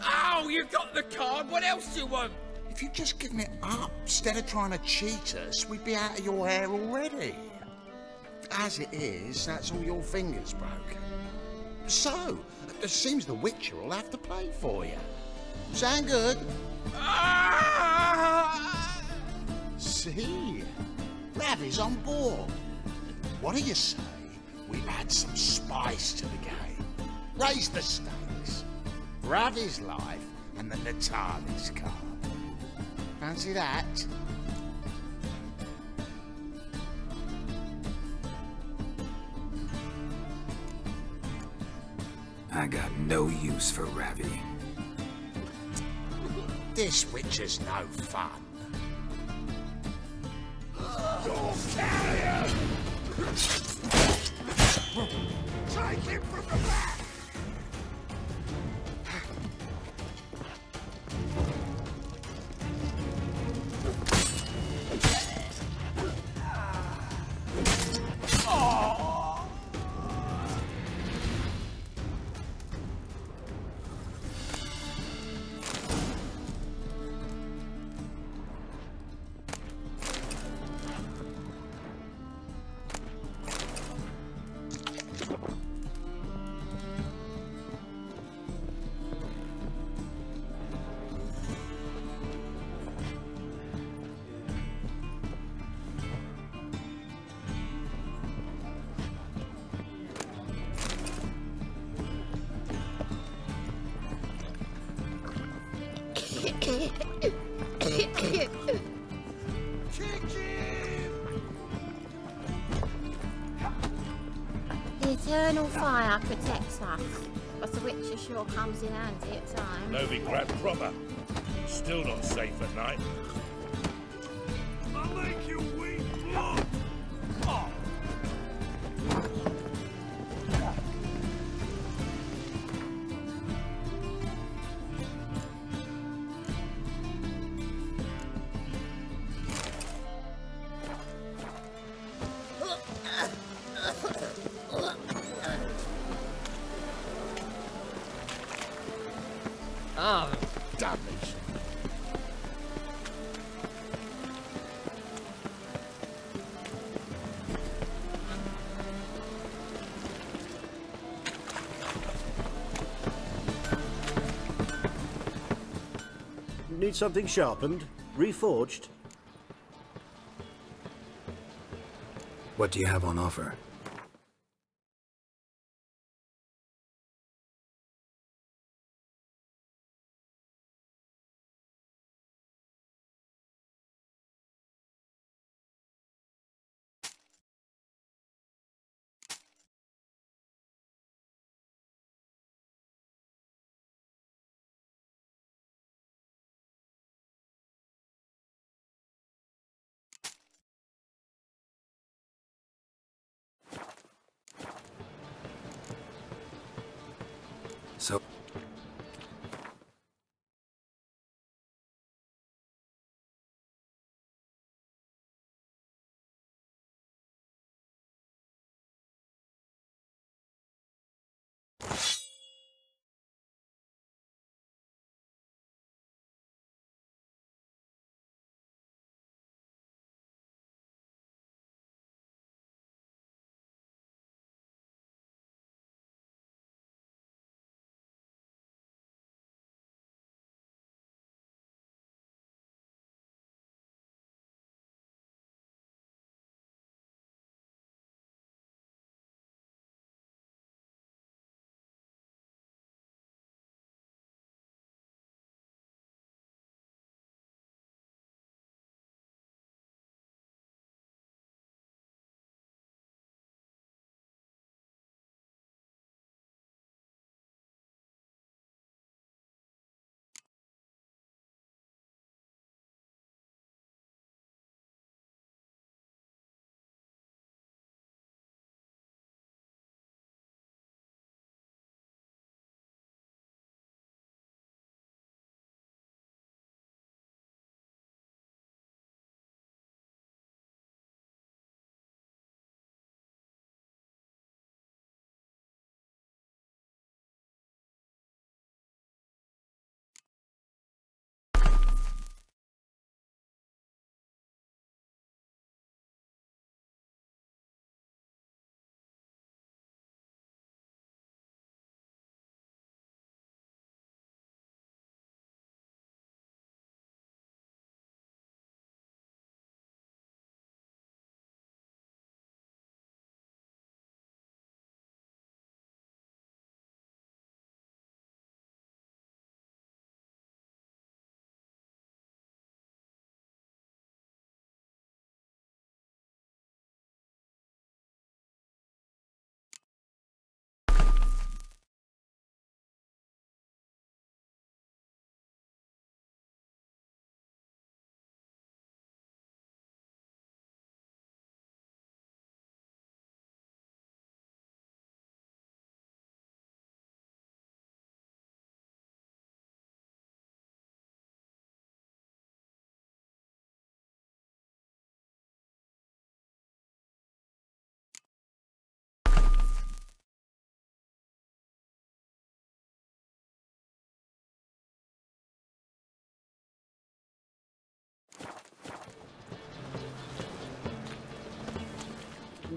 Oh, you got the card! What else do you want? If you'd just given it up, instead of trying to cheat us, we'd be out of your hair already. As it is, that's all your fingers broken. So, it seems the Witcher will have to play for you. Sound good? See? Ravi's on board. What do you say we add some spice to the game? Raise the stakes. Ravi's life and the Natalis card. Fancy that? I got no use for Ravi. This Witcher's no fun. Take him from the back! The eternal fire protects us, but the Witcher sure comes in handy at times. Novigrad proper. Still not safe at night. I'll make you weep blood! Oh. Ah, damnation. Need something sharpened? Reforged? What do you have on offer? So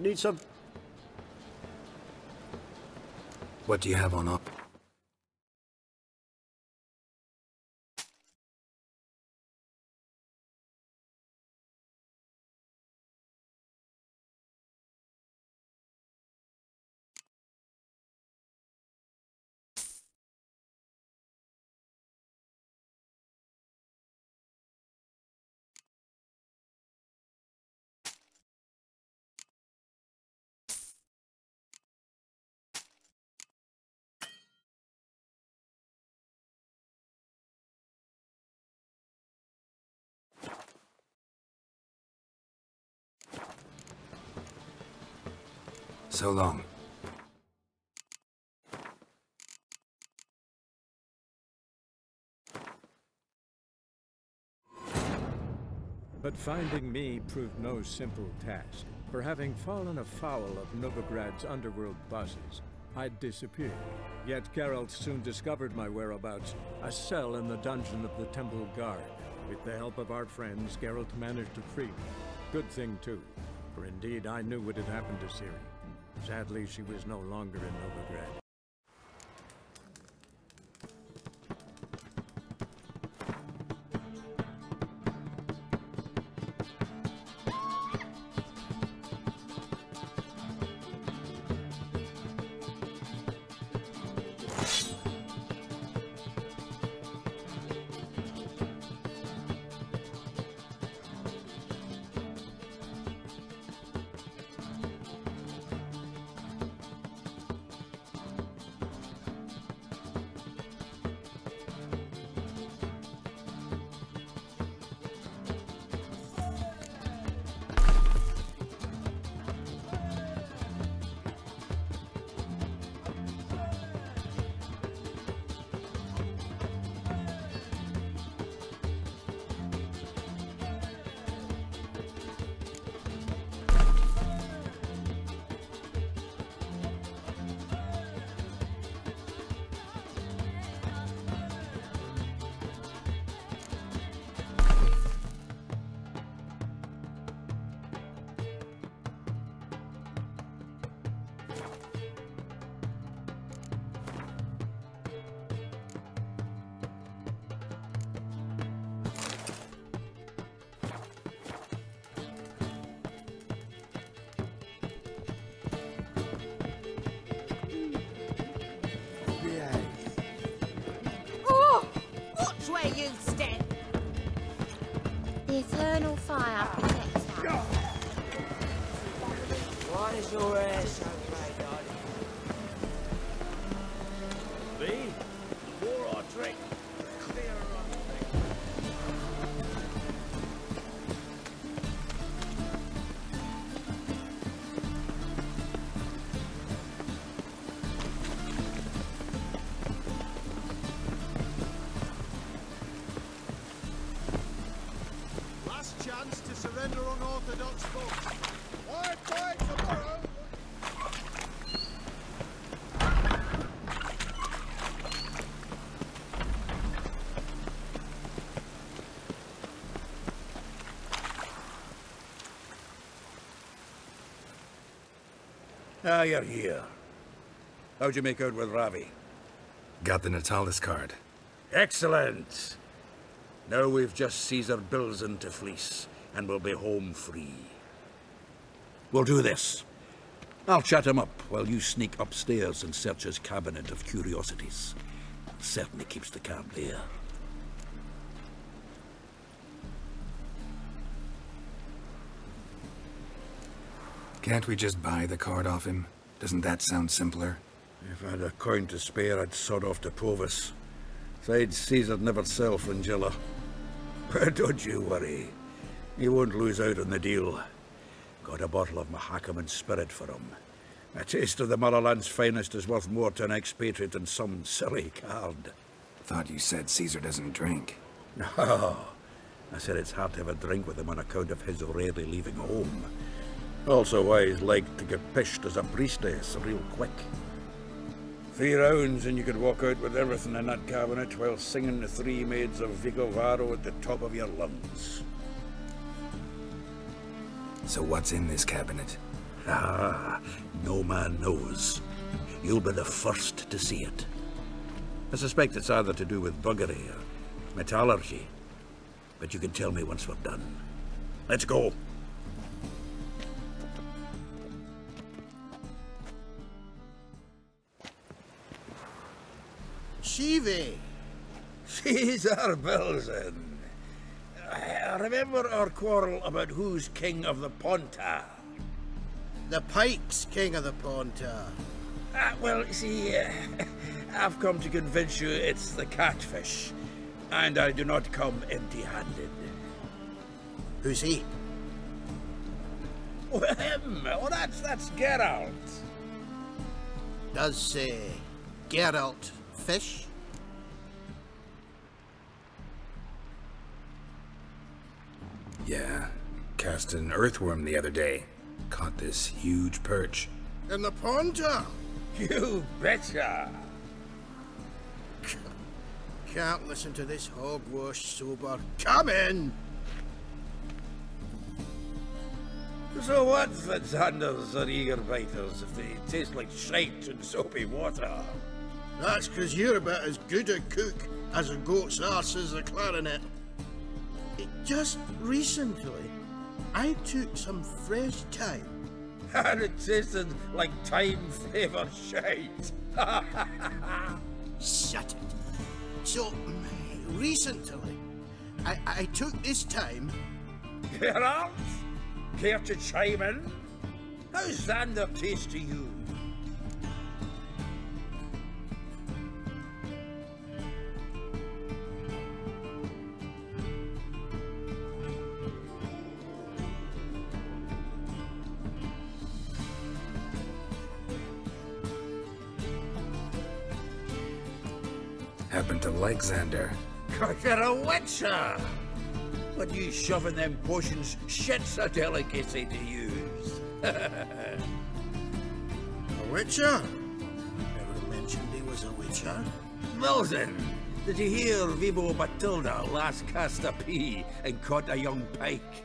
Need some... What do you have on up? So long. But finding me proved no simple task, for having fallen afoul of Novigrad's underworld bosses, I'd disappeared. Yet Geralt soon discovered my whereabouts, a cell in the dungeon of the Temple Guard. With the help of our friends, Geralt managed to free me. Good thing too, for indeed I knew what had happened to Ciri. Sadly, she was no longer in Novigrad. Where you step. The eternal fire protects us. Why is your hair so grey, darling? Me? The more I drink, the clearer I think. Chance to surrender unorthodox folks. Why fight tomorrow? Ah, you're here. How'd you make out with Ravi? Got the Natalis card. Excellent! Now we've just Caesar Bilzen to fleece, and we'll be home free. We'll do this. I'll chat him up while you sneak upstairs and search his cabinet of curiosities. Certainly keeps the camp there. Can't we just buy the card off him? Doesn't that sound simpler? If I had a coin to spare, I'd sod off to Provis. Besides, Caesar'd never sell Fringilla. But don't you worry. He won't lose out on the deal. Got a bottle of Mahakaman spirit for him. A taste of the motherland's finest is worth more to an expatriate than some silly card. Thought you said Caesar doesn't drink. No. I said it's hard to have a drink with him on account of his rarely leaving home. Also why he's like to get pished as a priestess real quick. 3 rounds and you could walk out with everything in that cabinet while singing the 3 maids of Vigovaro at the top of your lungs. So what's in this cabinet? Ah, no man knows. You'll be the first to see it. I suspect it's either to do with buggery or metallurgy. But you can tell me once we're done. Let's go. Shivi! Caesar Belzen. I remember our quarrel about who's king of the Ponta. The Pike's king of the Ponta. Well, see, I've come to convince you it's the catfish. And I do not come empty-handed. Who's he? Oh, him! Oh, that's Geralt. Does, Geralt fish? Yeah, cast an earthworm the other day. Caught this huge perch. In the Ponta? You betcha! Can't listen to this hogwash sober. Come in! So what, Fitzhanders or eager biters, if they taste like shite and soapy water? That's 'cause you're about as good a cook as a goat's arse is a clarinet. Just recently, I took some fresh thyme. And it tasted like thyme-flavoured shite. Shut it. So, recently, I took this thyme. Geralt? Care to chime in? How's Xander taste to you? Happen to like Xander. 'Cause you're a witcher! But you shoving them potions, shit's a delicacy to use. A witcher? Never mentioned he was a witcher. Wilson, did you hear Vibo Batilda last cast a pea and caught a young pike?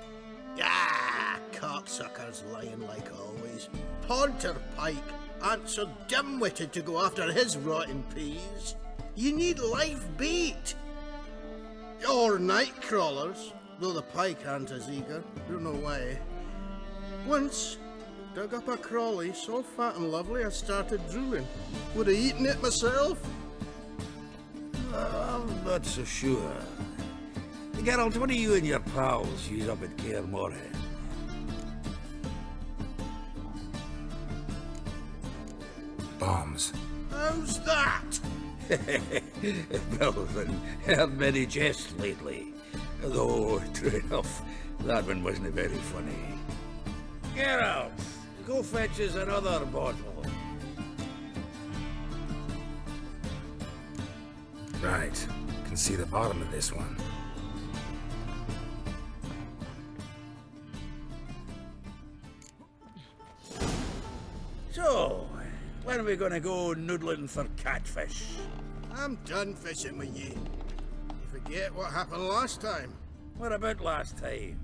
Ah, cocksuckers lying like always. Ponter Pike aren't so dim-witted to go after his rotten peas. You need live bait. Or night crawlers, though the pike aren't as eager. Don't know why. Once, dug up a crawly so fat and lovely I started drooling. Would have eaten it myself. I'm not so sure. Geralt, what do you and your pals use up at Kaer Morhen? Bombs. How's that? Belvin, heard many jests lately. Though, true enough, that one wasn't very funny. Geralt, go fetch us another bottle. Right. Can see the bottom of this one. So, when are we gonna go noodling for catfish? I'm done fishing with you. You forget what happened last time. What about last time?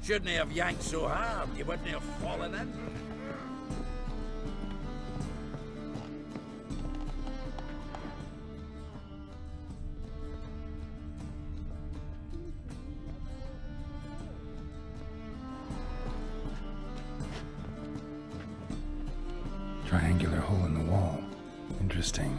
Shouldn't he have yanked so hard you wouldn't have fallen in? Triangular hole in the wall. Interesting.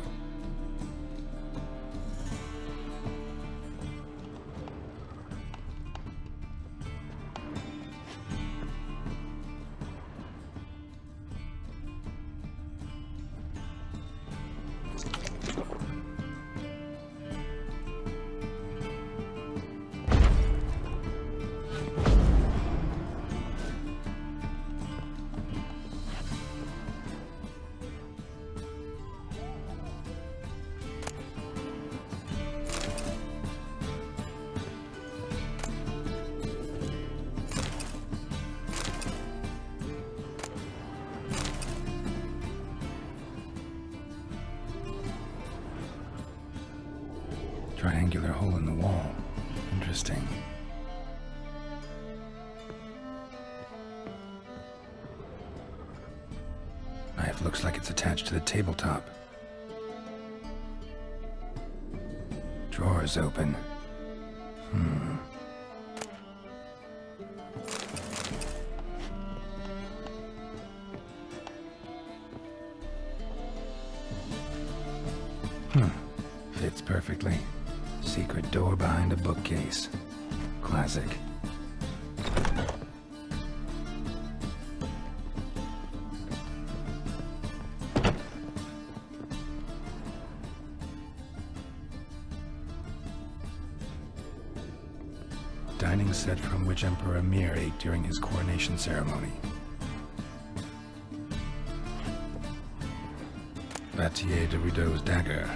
Triangular hole in the wall. Interesting. looks like it's attached to the tabletop. Drawer's open. Fits perfectly. Secret door behind a bookcase. Classic. Dining set from which Emperor Emir ate during his coronation ceremony. Vatier de Rideau's dagger.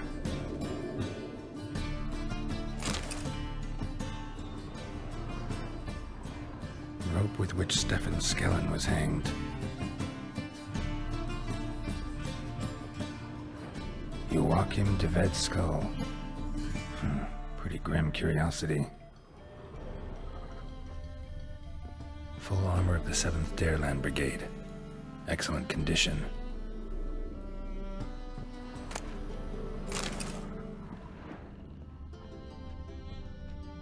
Rope with which Stefan Skellen was hanged. Joachim de Ved's skull. Pretty grim curiosity. Full armor of the 7th Dareland Brigade. Excellent condition.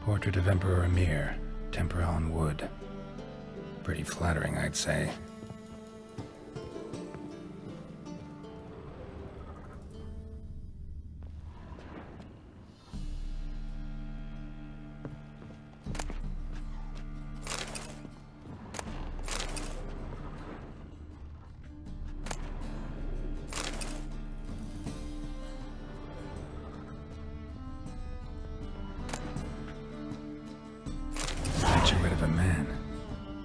Portrait of Emperor Emir, tempera on wood. Pretty flattering, I'd say. Statuette of a man.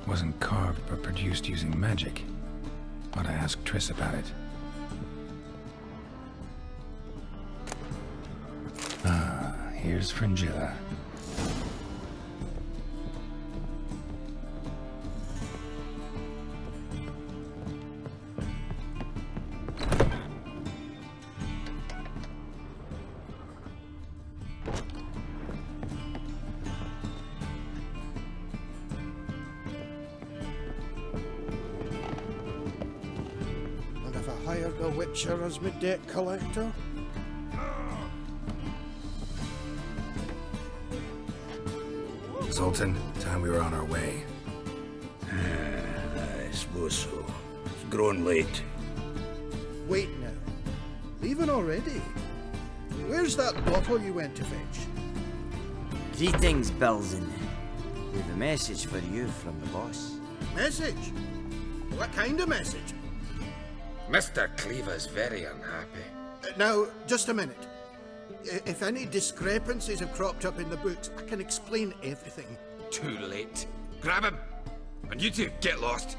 Wasn't carved, but produced using magic. Ought to ask Triss about it. Ah, here's Fringilla. Hired a witcher as my debt collector. Zoltan, time we were on our way. I suppose so. It's grown late. Wait now. Leaving already? Where's that bottle you went to fetch? Greetings, Belzen. We've a message for you from the boss. Message? What kind of message? Mr. Cleaver's very unhappy. Now, just a minute. If any discrepancies have cropped up in the books, I can explain everything. Too late. Grab him! And you two, get lost!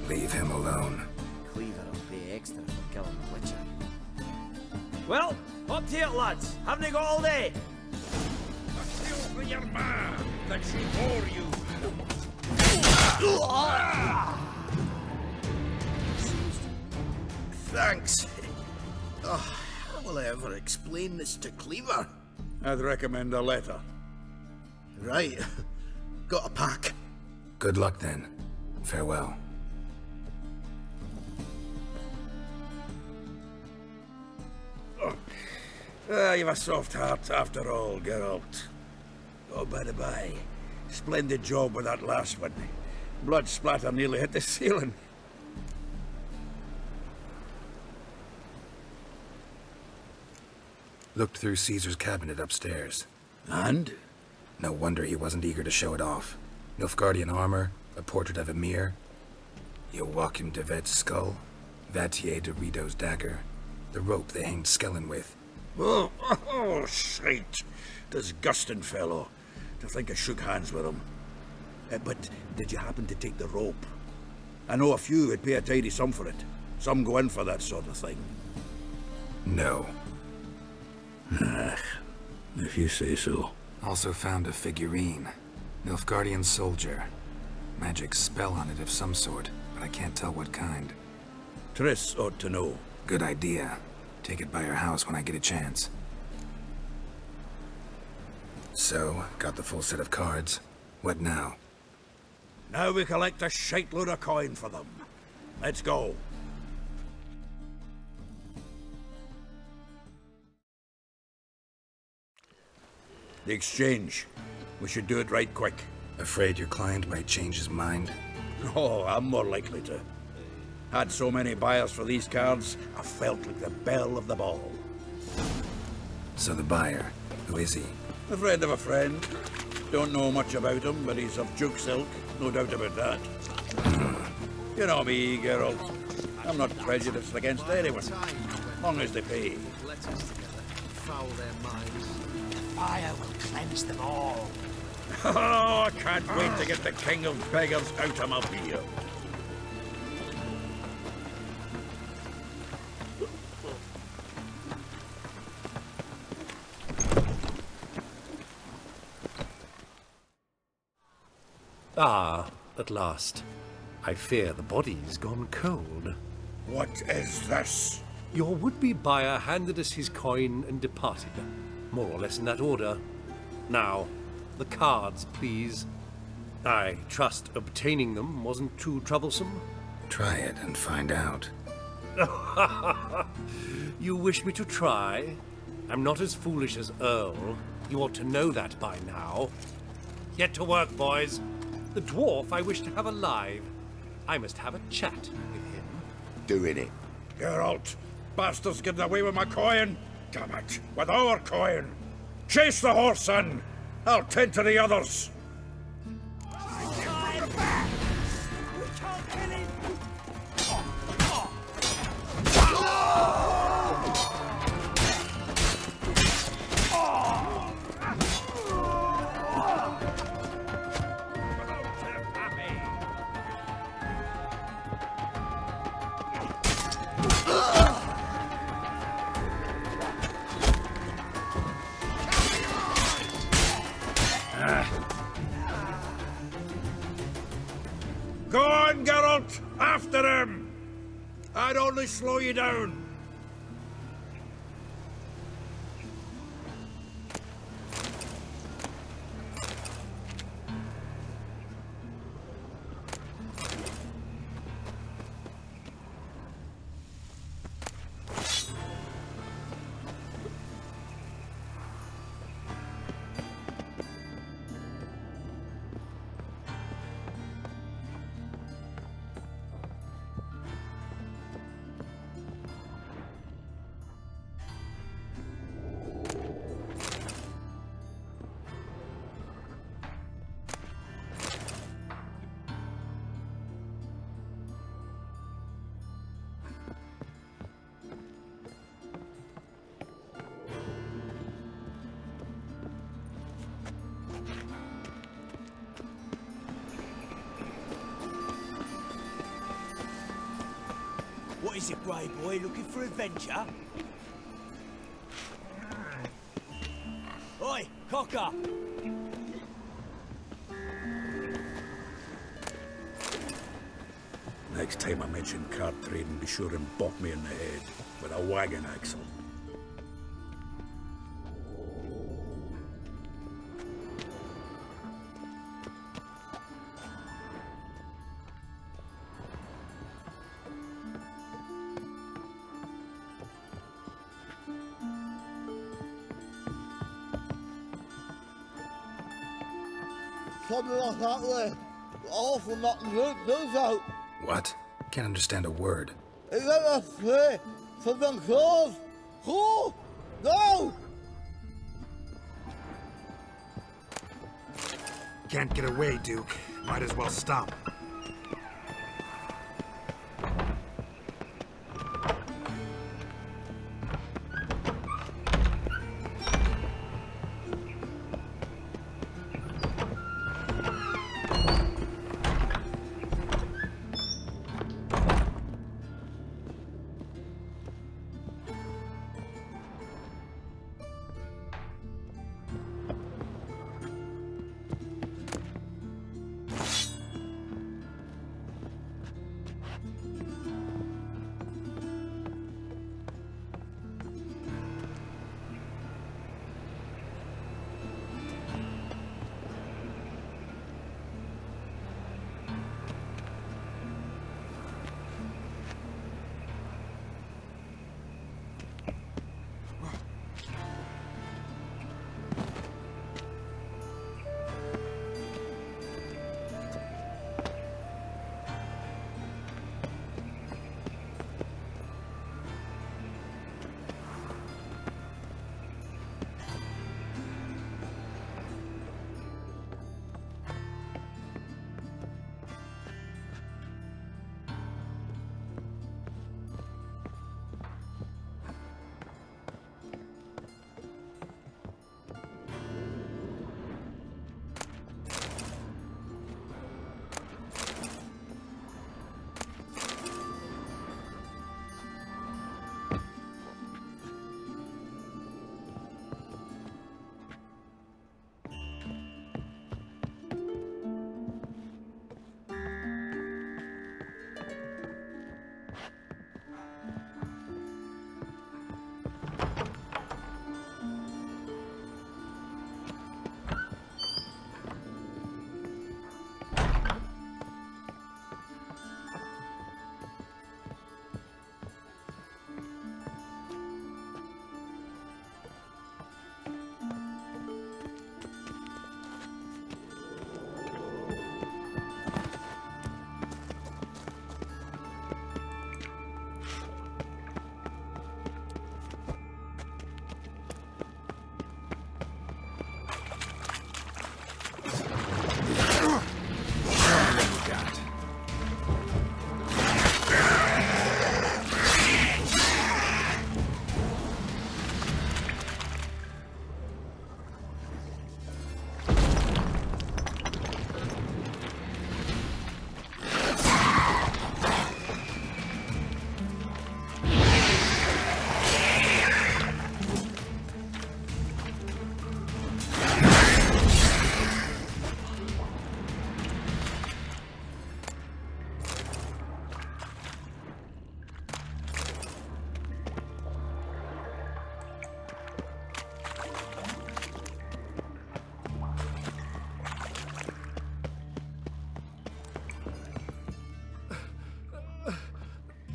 Leave him alone. Cleaver will pay extra for killing the Witcher. Well, up to it, lads. Haven't you got all day? Stay over your ma, that she bore you. Thanks. Oh, how will I ever explain this to Cleaver? I'd recommend a letter. Right. Got a pack. Good luck then. Farewell. You've a soft heart after all, Geralt. Oh, by the by, splendid job with that last one. Blood splatter nearly hit the ceiling. Looked through Caesar's cabinet upstairs. And? No wonder he wasn't eager to show it off. Nilfgaardian armor, a portrait of Emir, Joachim de Ved's skull, Vatier de Rideau's dagger, the rope they hanged Skellen with. Oh, shite. Disgusting fellow. To think I shook hands with him. But did you happen to take the rope? I know a few would pay a tidy sum for it. Some go in for that sort of thing. No. If you say so. Also found a figurine. Nilfgaardian soldier. Magic spell on it of some sort, but I can't tell what kind. Triss ought to know. Good idea. Take it by her house when I get a chance. So, got the full set of cards. What now? Now we collect a shitload of coin for them. Let's go. The exchange. We should do it right quick. Afraid your client might change his mind? Oh, I'm more likely to. Had so many buyers for these cards, I felt like the belle of the ball. So the buyer, who is he? A friend of a friend. Don't know much about him, but he's of Duke silk, no doubt about that. You know me, Geralt. I'm not prejudiced against anyone, as long as they pay. Let us together, foul their minds. Fire will cleanse them all. Oh, I can't wait to get the king of beggars out of my beard. Ah, at last. I fear the body's gone cold. What is this? Your would-be buyer handed us his coin and departed. More or less in that order. Now, the cards, please. I trust obtaining them wasn't too troublesome? Try it and find out. You wish me to try? I'm not as foolish as Earl. You ought to know that by now. Get to work, boys. The dwarf I wish to have alive. I must have a chat with him. Doing it. Geralt, bastards getting away with my coin. Damn it, with our coin. Chase the horse, son. I'll tend to the others. Go on, Geralt! After him! I'd only slow you down. What is it, brave boy? Looking for adventure? Oi, cocker! Next time I mention card trading, be sure and bop me in the head with a wagon axle. Something like that way. Awful not good, does out. What? Can't understand a word. Is that a play for them clothes? Who? No! Can't get away, Duke. Might as well stop.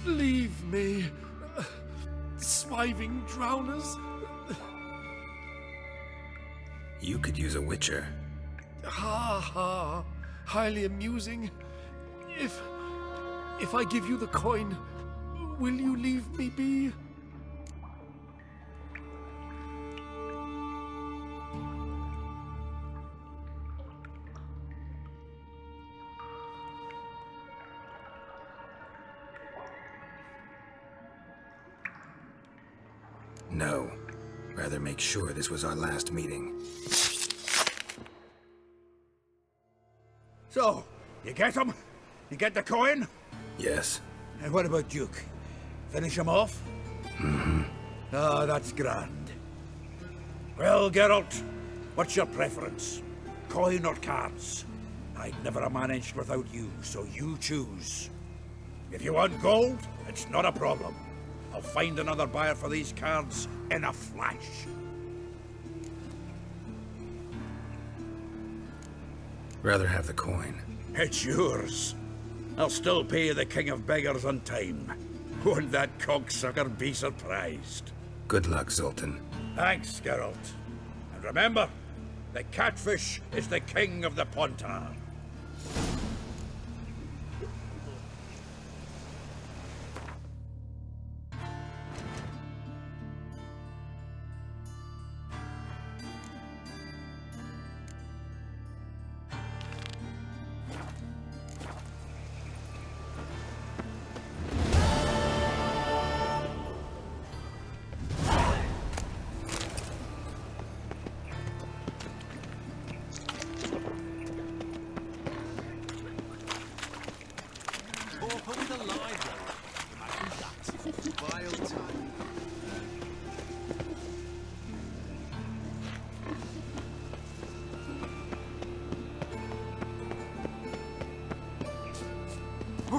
Leave me. Swiving drowners. You could use a witcher. Ha ha. Highly amusing. If I give you the coin, will you leave me be? No. Rather make sure this was our last meeting. So, you get him? You get the coin? Yes. And what about Duke? Finish him off? Mm-hmm. Ah, that's grand. Well, Geralt, what's your preference? Coin or cards? I'd never have managed without you, so you choose. If you want gold, it's not a problem. I'll find another buyer for these cards in a flash. Rather have the coin. It's yours. I'll still pay the King of Beggars on time. Won't that cocksucker be surprised? Good luck, Zoltan. Thanks, Geralt. And remember, the catfish is the king of the Pontar.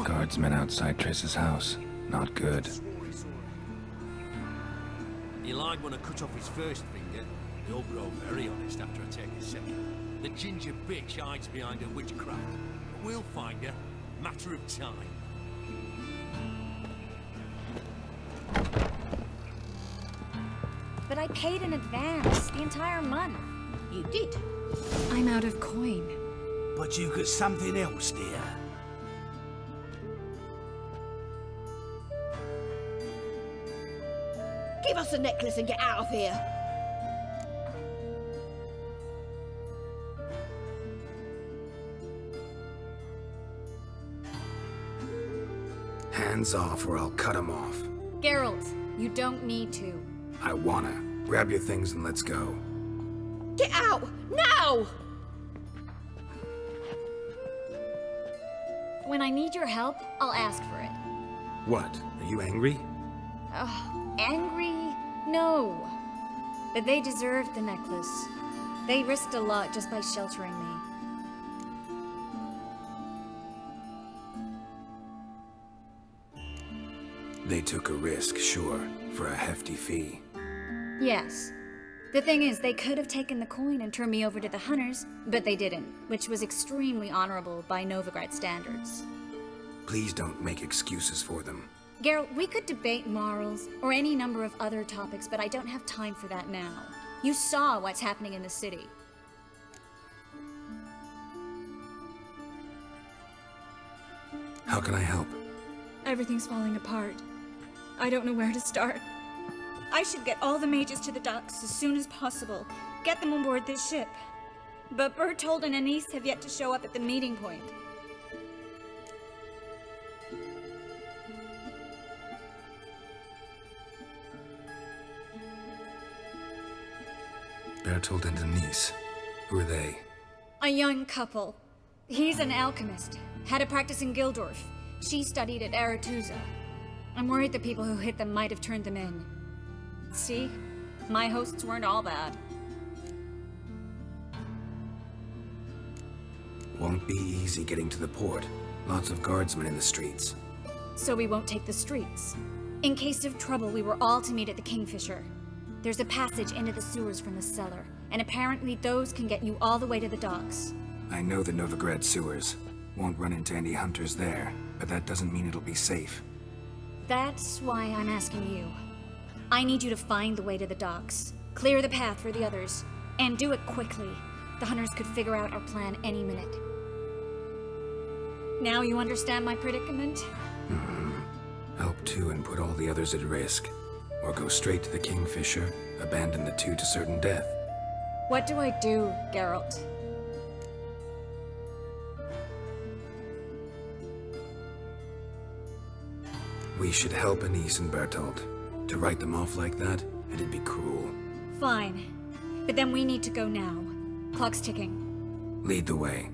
Guardsmen outside Triss's house. Not good. He lied when I cut off his first finger. They all grow very honest after I take his second. The ginger bitch hides behind her witchcraft. But we'll find her. Matter of time. But I paid in advance, the entire month. You did? I'm out of coin. But you got something else, dear. Give us the necklace and get out of here. Hands off or I'll cut him off. Geralt, you don't need to. I wanna. Grab your things and let's go. Get out! Now! When I need your help, I'll ask for it. What? Are you angry? Angry? No. But they deserved the necklace. They risked a lot just by sheltering me. They took a risk, sure, for a hefty fee. Yes. The thing is, they could have taken the coin and turned me over to the hunters, but they didn't, which was extremely honorable by Novigrad standards. Please don't make excuses for them. Geralt, we could debate morals, or any number of other topics, but I don't have time for that now. You saw what's happening in the city. How can I help? Everything's falling apart. I don't know where to start. I should get all the mages to the docks as soon as possible. Get them on board this ship. But Bertold and Anise have yet to show up at the meeting point. Bertold and Anise. Who are they? A young couple. He's an alchemist. Had a practice in Gildorf. She studied at Aretuza. I'm worried the people who hit them might have turned them in. See? My hosts weren't all bad. Won't be easy getting to the port. Lots of guardsmen in the streets. So we won't take the streets. In case of trouble, we were all to meet at the Kingfisher. There's a passage into the sewers from the cellar, and apparently those can get you all the way to the docks. I know the Novigrad sewers. Won't run into any hunters there, but that doesn't mean it'll be safe. That's why I'm asking you. I need you to find the way to the docks, clear the path for the others, and do it quickly. The hunters could figure out our plan any minute. Now you understand my predicament? Help two and put all the others at risk. Or go straight to the Kingfisher, abandon the two to certain death. What do I do, Geralt? We should help Anise and Bertolt. To write them off like that, it'd be cruel. Fine. But then we need to go now. Clock's ticking. Lead the way.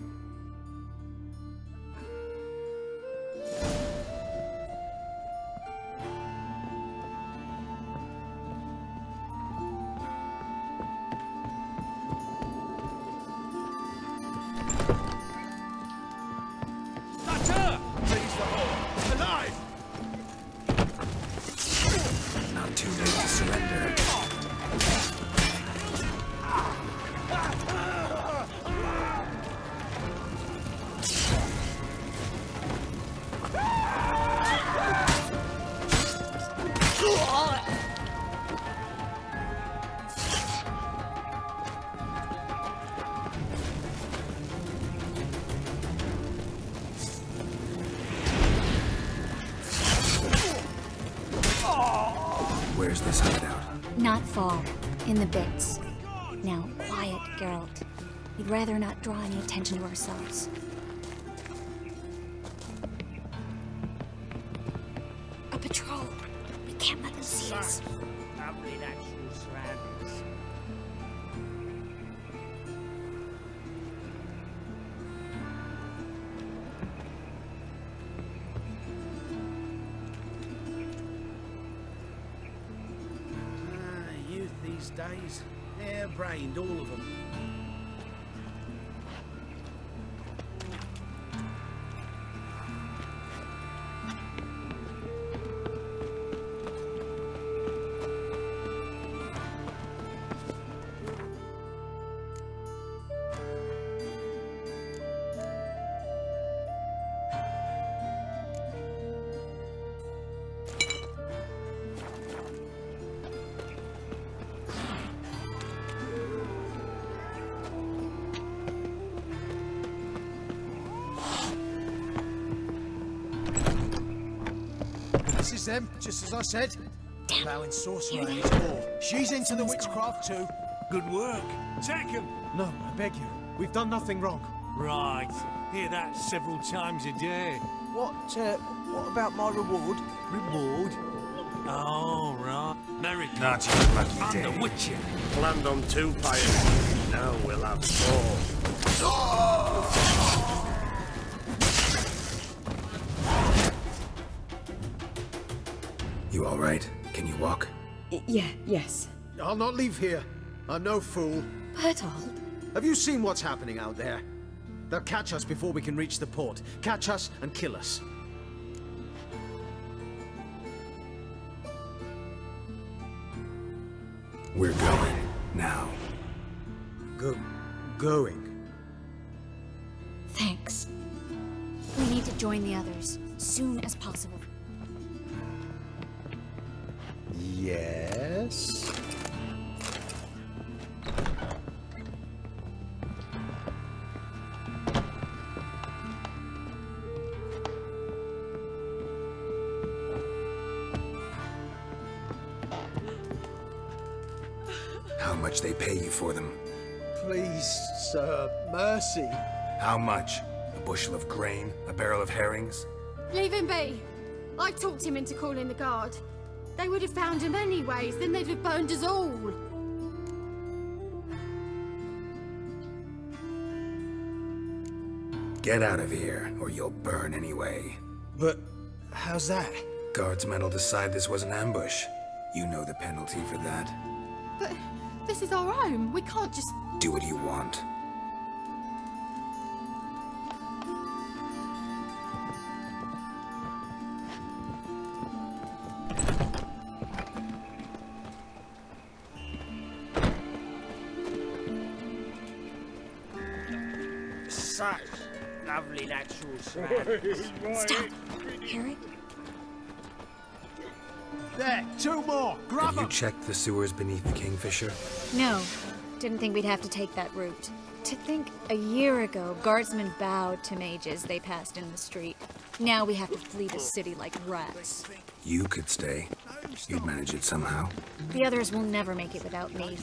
Where's this hideout? Not far. In the bits. Now, quiet, Geralt. We'd rather not draw any attention to ourselves. A patrol. We can't let them see us. Lovely natural surroundings. Youth these days, hair-brained, all of them. This is them, just as I said. Allowing sorcerer and his war. She's into the witchcraft too. Good work. Take him. No, I beg you. We've done nothing wrong. Right. Hear that several times a day. What about my reward? Reward? Oh, right. Merry Not your lucky I'm day. the Witcher. Planned on 2 pirates. Now we'll have 4. You all right? Can you walk? Yes. I'll not leave here. I'm no fool. Bertolt. Have you seen what's happening out there? They'll catch us before we can reach the port. Catch us and kill us. We're going. Now. Going? Thanks. We need to join the others, soon as possible. Yes? How much they pay you for them? Please, sir, mercy. How much? A bushel of grain? A barrel of herrings? Leave him be. I talked him into calling the guard. They would have found him anyways, then they'd have burned us all. Get out of here, or you'll burn anyway. But how's that? Guardsmen will decide this was an ambush. You know the penalty for that. But this is our home. We can't just... Do what you want. Such lovely natural surroundings. Stop. Hear it? There, 2 more. Grab Have you them. checked the sewers beneath the Kingfisher? No. Didn't think we'd have to take that route. To think a year ago, guardsmen bowed to mages they passed in the street. Now we have to flee the city like rats. You could stay. You'd manage it somehow. The others will never make it without me.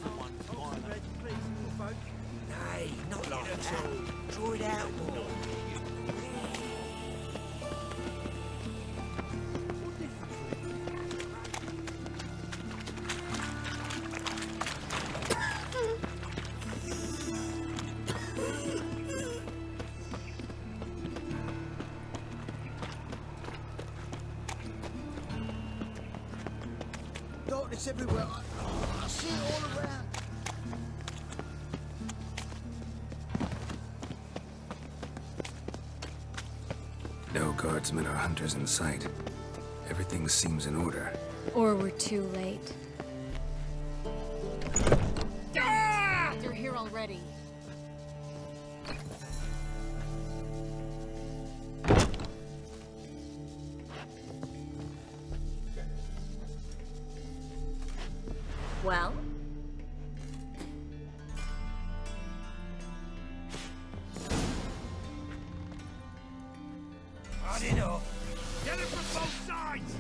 Nay, not like that. Draw it out more. Darkness everywhere. I see it all around. No guardsmen or hunters in sight. Everything seems in order. Or we're too late. They're here already. Well? Hard enough. Get it from both sides!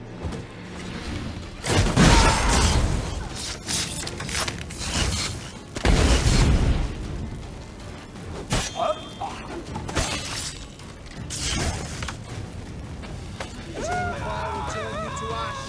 Eternal fire will turn you to ash.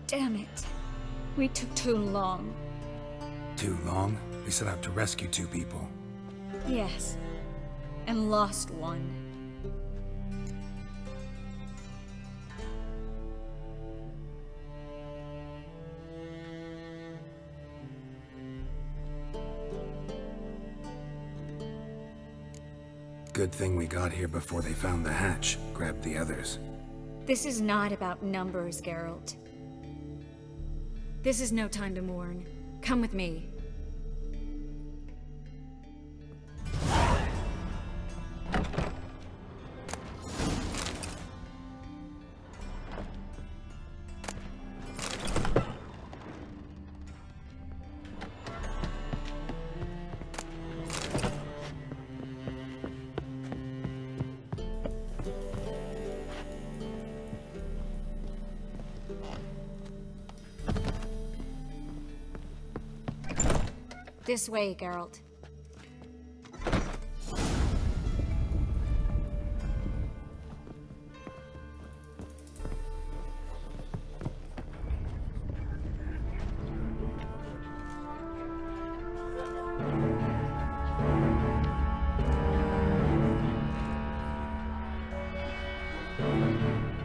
Damn it. We took too long. Too long? We set out to rescue 2 people. Yes. And lost one. Good thing we got here before they found the hatch, grabbed the others. This is not about numbers, Geralt. This is no time to mourn. Come with me. This way, Geralt.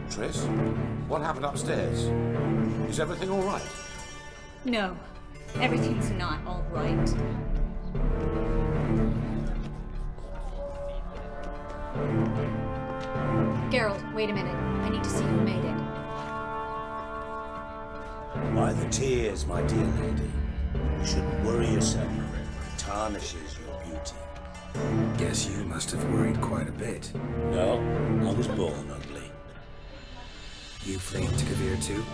Triss, what happened upstairs? Is everything all right? No. Everything's not all right. Geralt, wait a minute. I need to see who made it. By the tears, my dear lady. You shouldn't worry yourself. It tarnishes your beauty. Guess you must have worried quite a bit. No, I was born ugly. You fleeing to Kavir too?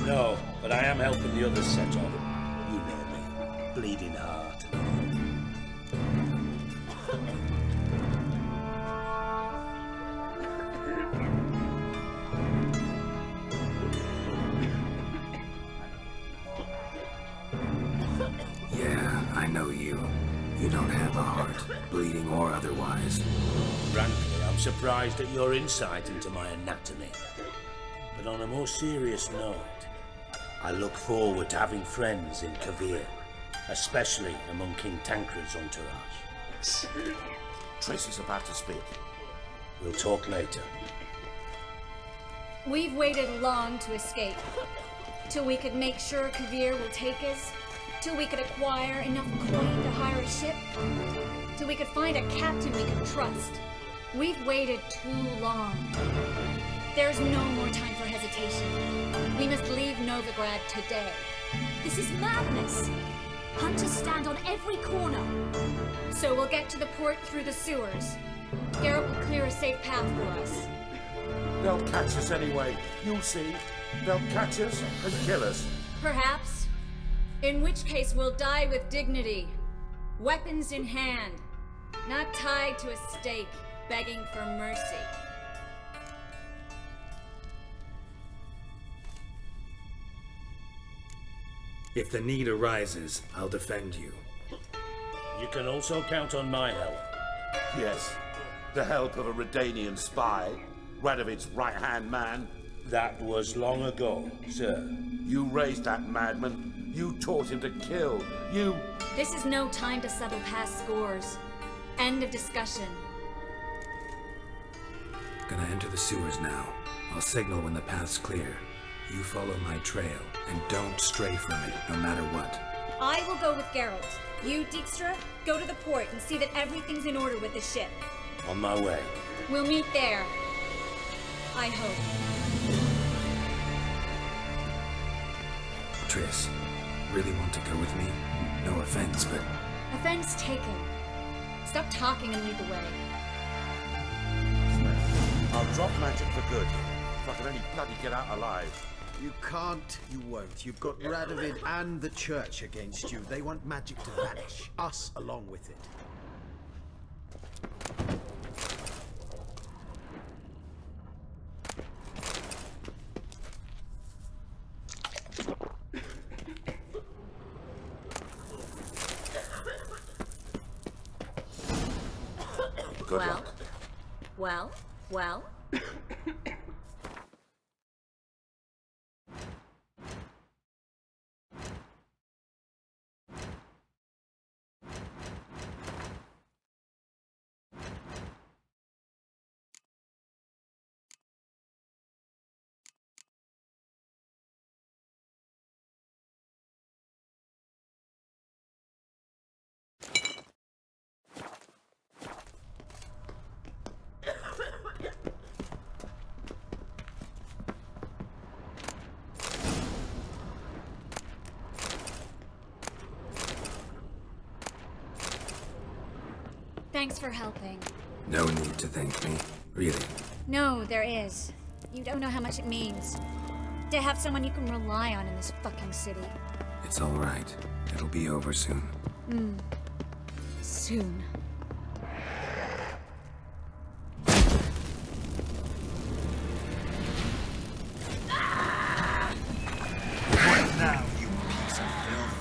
No, but I am helping the others set off. You know me. Bleeding heart and all. Yeah, I know you. You don't have a heart, bleeding or otherwise. Frankly, I'm surprised at your insight into my anatomy. But on a more serious note, I look forward to having friends in Kavir, especially among King Tancred's entourage. Triss is about to speak. We'll talk later. We've waited long to escape. Till we could make sure Kavir will take us. Till we could acquire enough coin to hire a ship. till we could find a captain we could trust. We've waited too long. There's no more time for hesitation. We must leave Novigrad today. This is madness. Hunters stand on every corner. So we'll get to the port through the sewers. Geralt will clear a safe path for us. They'll catch us anyway. You'll see. They'll catch us and kill us. Perhaps. In which case we'll die with dignity. Weapons in hand. Not tied to a stake, begging for mercy. If the need arises, I'll defend you. You can also count on my help. Yes. The help of a Redanian spy. Radovid's right-hand man. That was long ago, sir. You raised that madman. You taught him to kill. You... This is no time to settle past scores. End of discussion. Gonna enter the sewers now. I'll signal when the path's clear. You follow my trail, and don't stray from it, no matter what. I will go with Geralt. You, Dijkstra, go to the port and see that everything's in order with the ship. On my way. We'll meet there. I hope. Triss, really want to go with me? No offense, but... Offense taken. Stop talking and lead the way. I'll drop magic for good. If I can only bloody get out alive. You can't, you won't. You've got Radovid and the Church against you. They want magic to vanish. Us along with it. Good luck. Well. Thanks for helping. No need to thank me, really. No, there is. You don't know how much it means. To have someone you can rely on in this fucking city. It's all right. It'll be over soon. Soon. Right now, you piece of filth.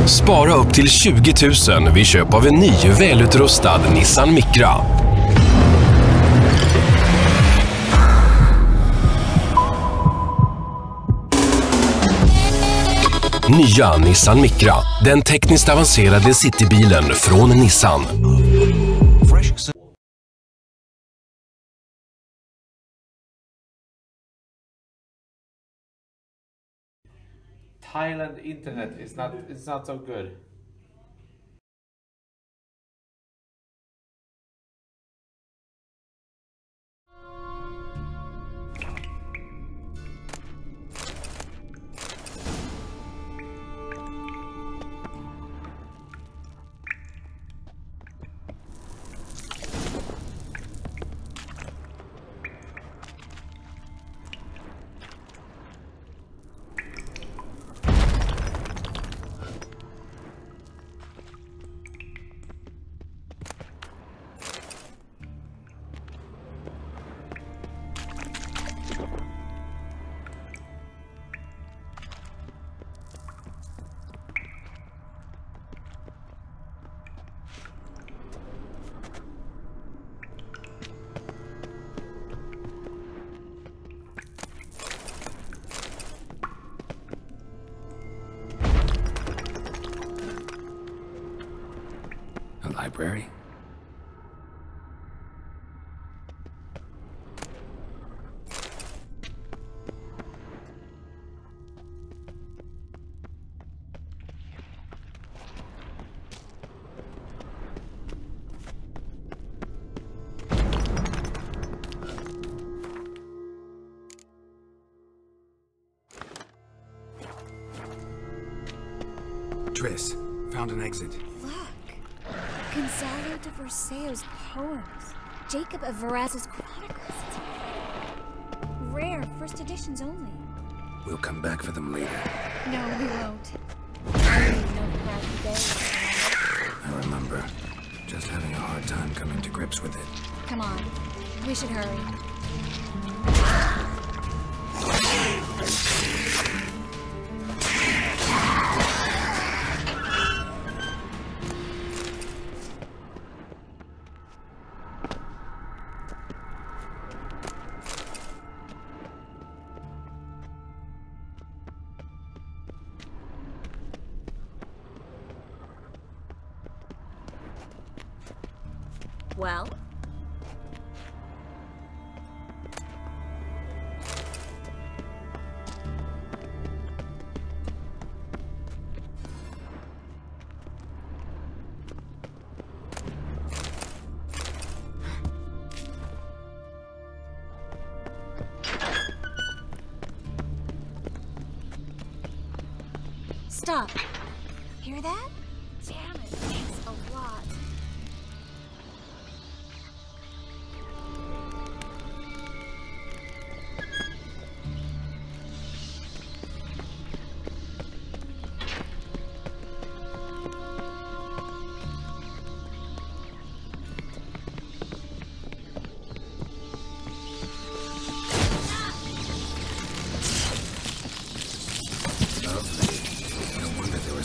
Spara upp till 20 000 vid köp av en ny välutrustad Nissan Micra. Nya Nissan Micra, den tekniskt avancerade citybilen från Nissan. Thailand internet is not so good. Library? Triss, found an exit. Gonzalo de Versailles' poems. Jacob of Varaz's chronicles. Rare, first editions only. We'll come back for them later. No, we won't. I remember. Just having a hard time coming to grips with it. Come on. We should hurry. Well? Stop. Hear that? Damn it, thanks a lot.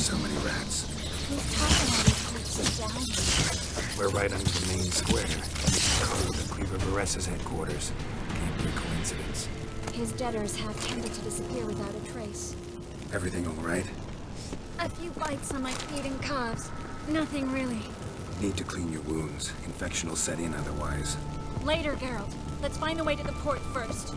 So many rats. We're right under the main square. Code of Cleaver Vares's headquarters. Can't be a coincidence. His debtors have tended to disappear without a trace. Everything all right? A few bites on my feet and calves. Nothing really. Need to clean your wounds. Infection will set in otherwise. Later, Geralt. Let's find a way to the port first.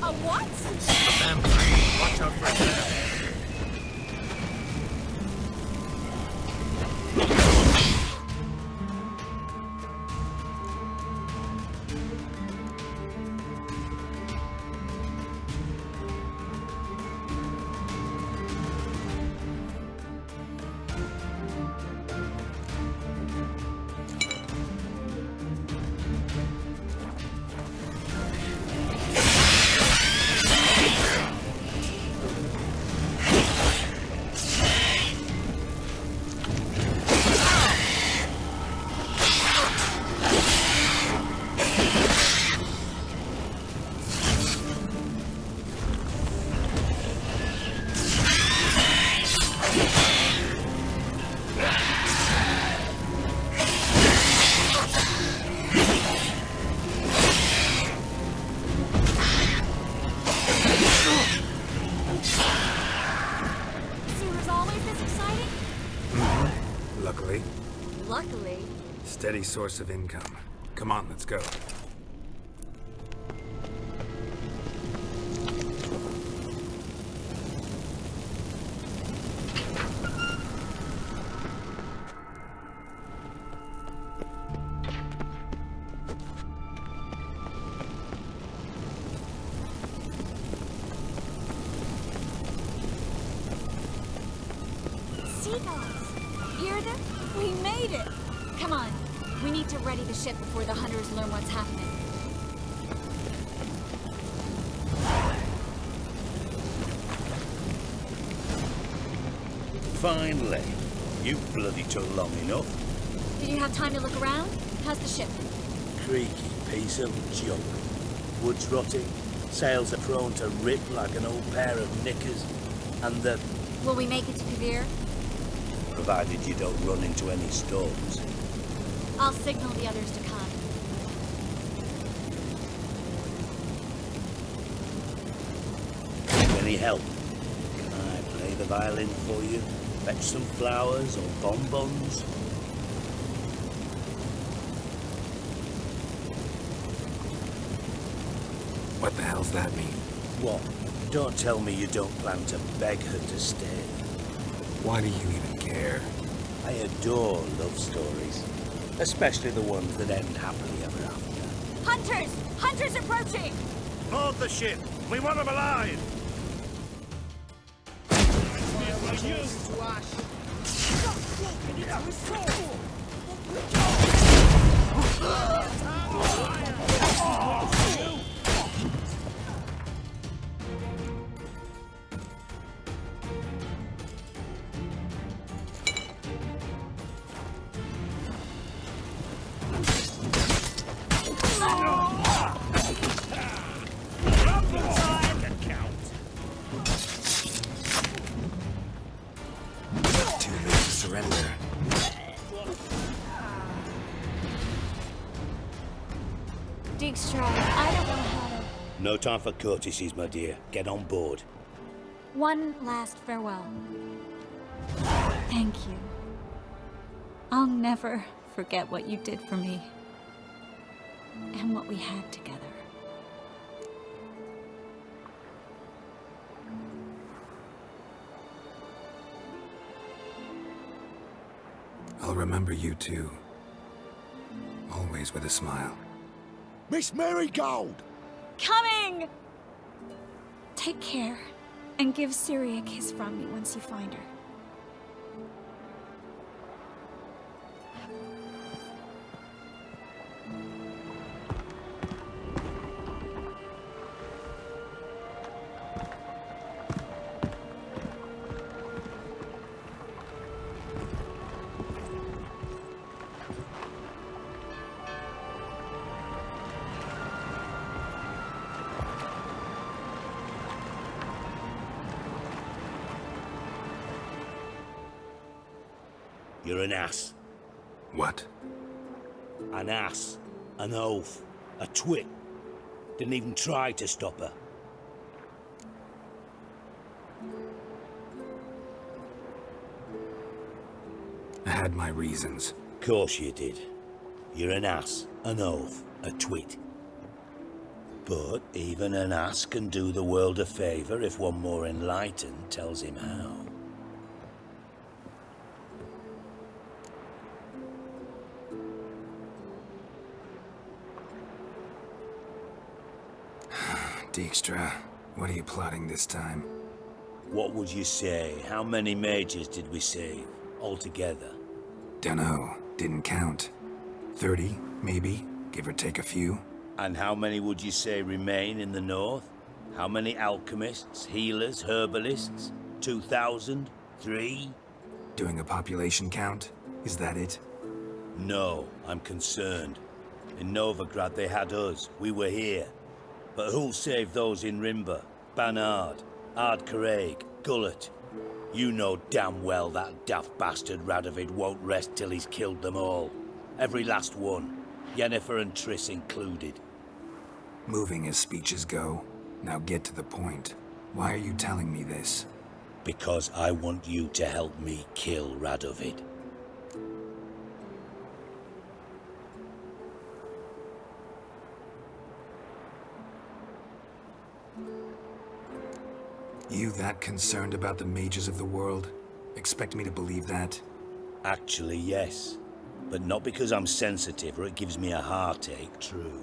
A what? Vampire. Watch out for that. Luckily. Steady source of income. Come on, let's go. Seagulls! Hear them? We made it! Come on, we need to ready the ship before the hunters learn what's happening. Finally. You bloody took long enough. Did you have time to look around? How's the ship? Creaky piece of junk. Wood's rotting, sails are prone to rip like an old pair of knickers, and the... Will we make it to Kavir? Provided you don't run into any storms. I'll signal the others to come. Need any help? Can I play the violin for you? Fetch some flowers or bonbons? What the hell's that mean? What? Don't tell me you don't plan to beg her to stay. Why do you even care? I adore love stories. Especially the ones that end happily ever after. Hunters! Hunters approaching! Board the ship! We want them alive! Dijkstra, I don't know how to... No time for courtesies, my dear. Get on board. One last farewell. Thank you. I'll never forget what you did for me. And what we had together. I'll remember you too. Always with a smile. Miss Marigold! Coming! Take care, and give Ciri a kiss from me once you find her. You're an ass. What? An ass. An oaf. A twit. Didn't even try to stop her. I had my reasons. Course you did. You're an ass. An oaf. A twit. But even an ass can do the world a favor if one more enlightened tells him how. Dijkstra, what are you plotting this time? What would you say? How many mages did we save, altogether? Dunno. Didn't count. 30, maybe, give or take a few. And how many would you say remain in the north? How many alchemists, healers, herbalists? 2,000? 3? Doing a population count? Is that it? No, I'm concerned. In Novigrad they had us. We were here. But who'll save those in Rimba? Banard, Ardcaraig, Gullet? You know damn well that daft bastard Radovid won't rest till he's killed them all. Every last one. Yennefer and Triss included. Moving as speeches go. Now get to the point. Why are you telling me this? Because I want you to help me kill Radovid. You that concerned about the mages of the world? Expect me to believe that? Actually, yes. But not because I'm sensitive or it gives me a heartache, true.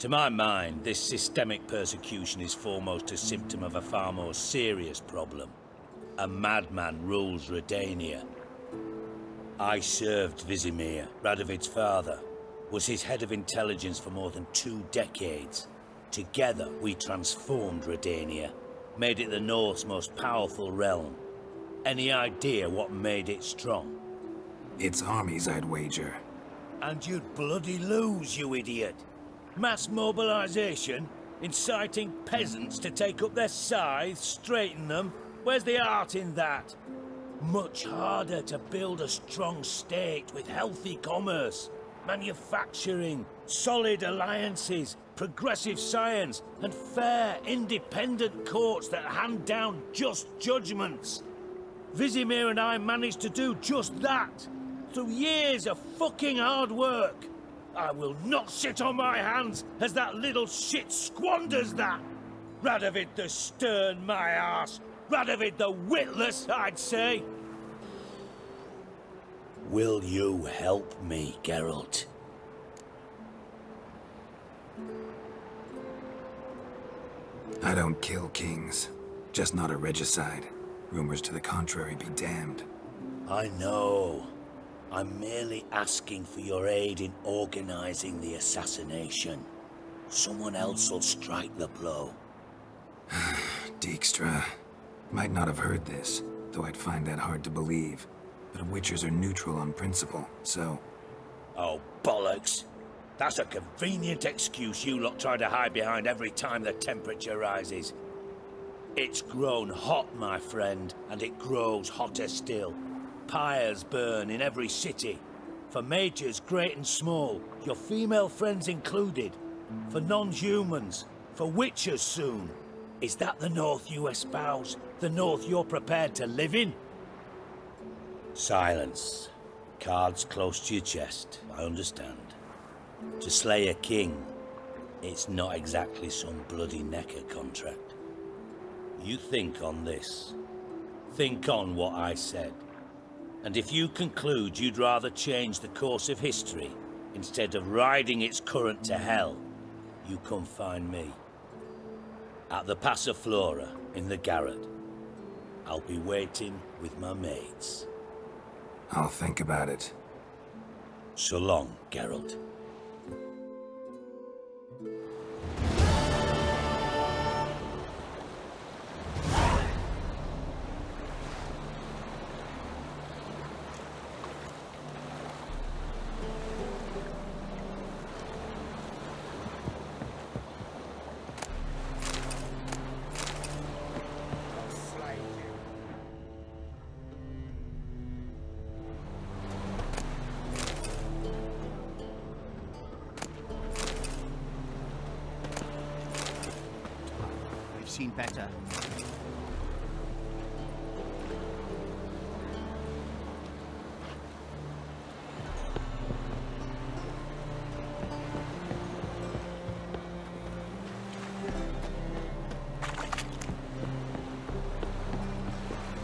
To my mind, this systemic persecution is foremost a symptom of a far more serious problem. A madman rules Redania. I served Vizimir, Radovid's father, was his head of intelligence for more than 2 decades. Together, we transformed Redania, made it the North's most powerful realm. Any idea what made it strong? Its armies, I'd wager. And you'd bloody lose, you idiot. Mass mobilization, inciting peasants to take up their scythes, straighten them. Where's the art in that? Much harder to build a strong state with healthy commerce, manufacturing, solid alliances, progressive science, and fair, independent courts that hand down just judgments. Vizimir and I managed to do just that, through years of fucking hard work. I will not sit on my hands as that little shit squanders that. Radovid the stern, my arse. Radovid the witless, I'd say. Will you help me, Geralt? I don't kill kings. Just not a regicide. Rumors to the contrary be damned. I know. I'm merely asking for your aid in organizing the assassination. Someone else will strike the blow. Dijkstra. Might not have heard this, though I'd find that hard to believe. But Witchers are neutral on principle, so... Oh, bollocks. That's a convenient excuse you lot try to hide behind every time the temperature rises. It's grown hot, my friend, and it grows hotter still. Pyres burn in every city. For mages great and small, your female friends included. For non-humans, for witchers soon. Is that the North you espouse? The North you're prepared to live in? Silence. Cards close to your chest, I understand. To slay a king, it's not exactly some bloody necker contract. You think on this. Think on what I said. And if you conclude you'd rather change the course of history instead of riding its current to hell, you come find me. At the Passiflora in the garret. I'll be waiting with my mates. I'll think about it. So long, Geralt. Seen better.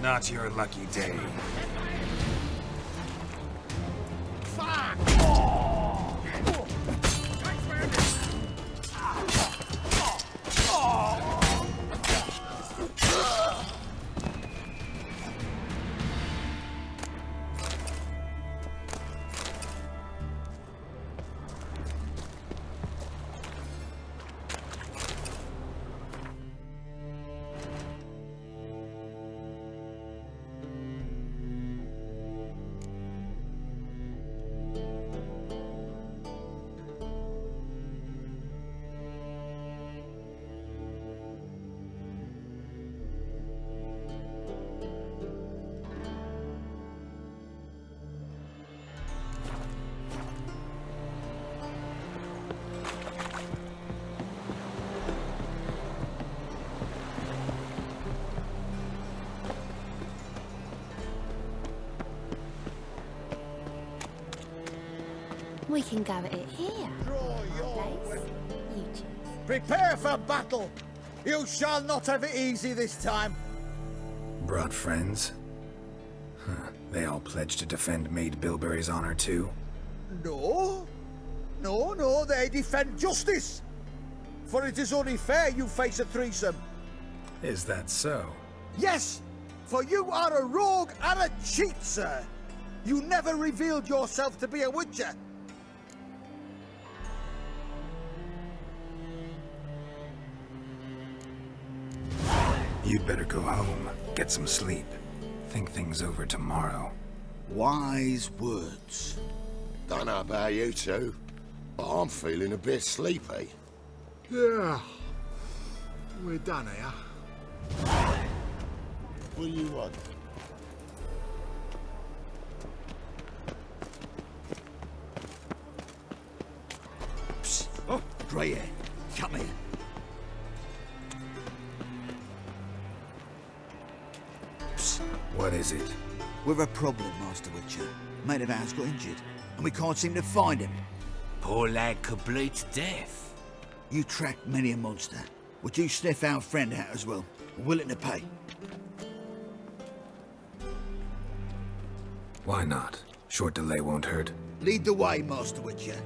Not your lucky day. We can go at it here. Place. You choose. Prepare for battle! You shall not have it easy this time. Brought friends? Huh. They all pledged to defend Maid Bilberry's honor too? No. No, they defend justice. For it is only fair you face a threesome. Is that so? Yes, for you are a rogue and a cheat, sir. You never revealed yourself to be a witcher. You'd better go home, get some sleep. Think things over tomorrow. Wise words. Don't know about you two, but I'm feeling a bit sleepy. Yeah. We're done here. What do you want? Psst. Oh, grey hair. Come here. What is it? We're a problem, Master Witcher. Mate of ours got injured, and we can't seem to find him. Poor lad could bleed to death. You tracked many a monster. Would you sniff our friend out as well? We're willing to pay. Why not? Short delay won't hurt. Lead the way, Master Witcher.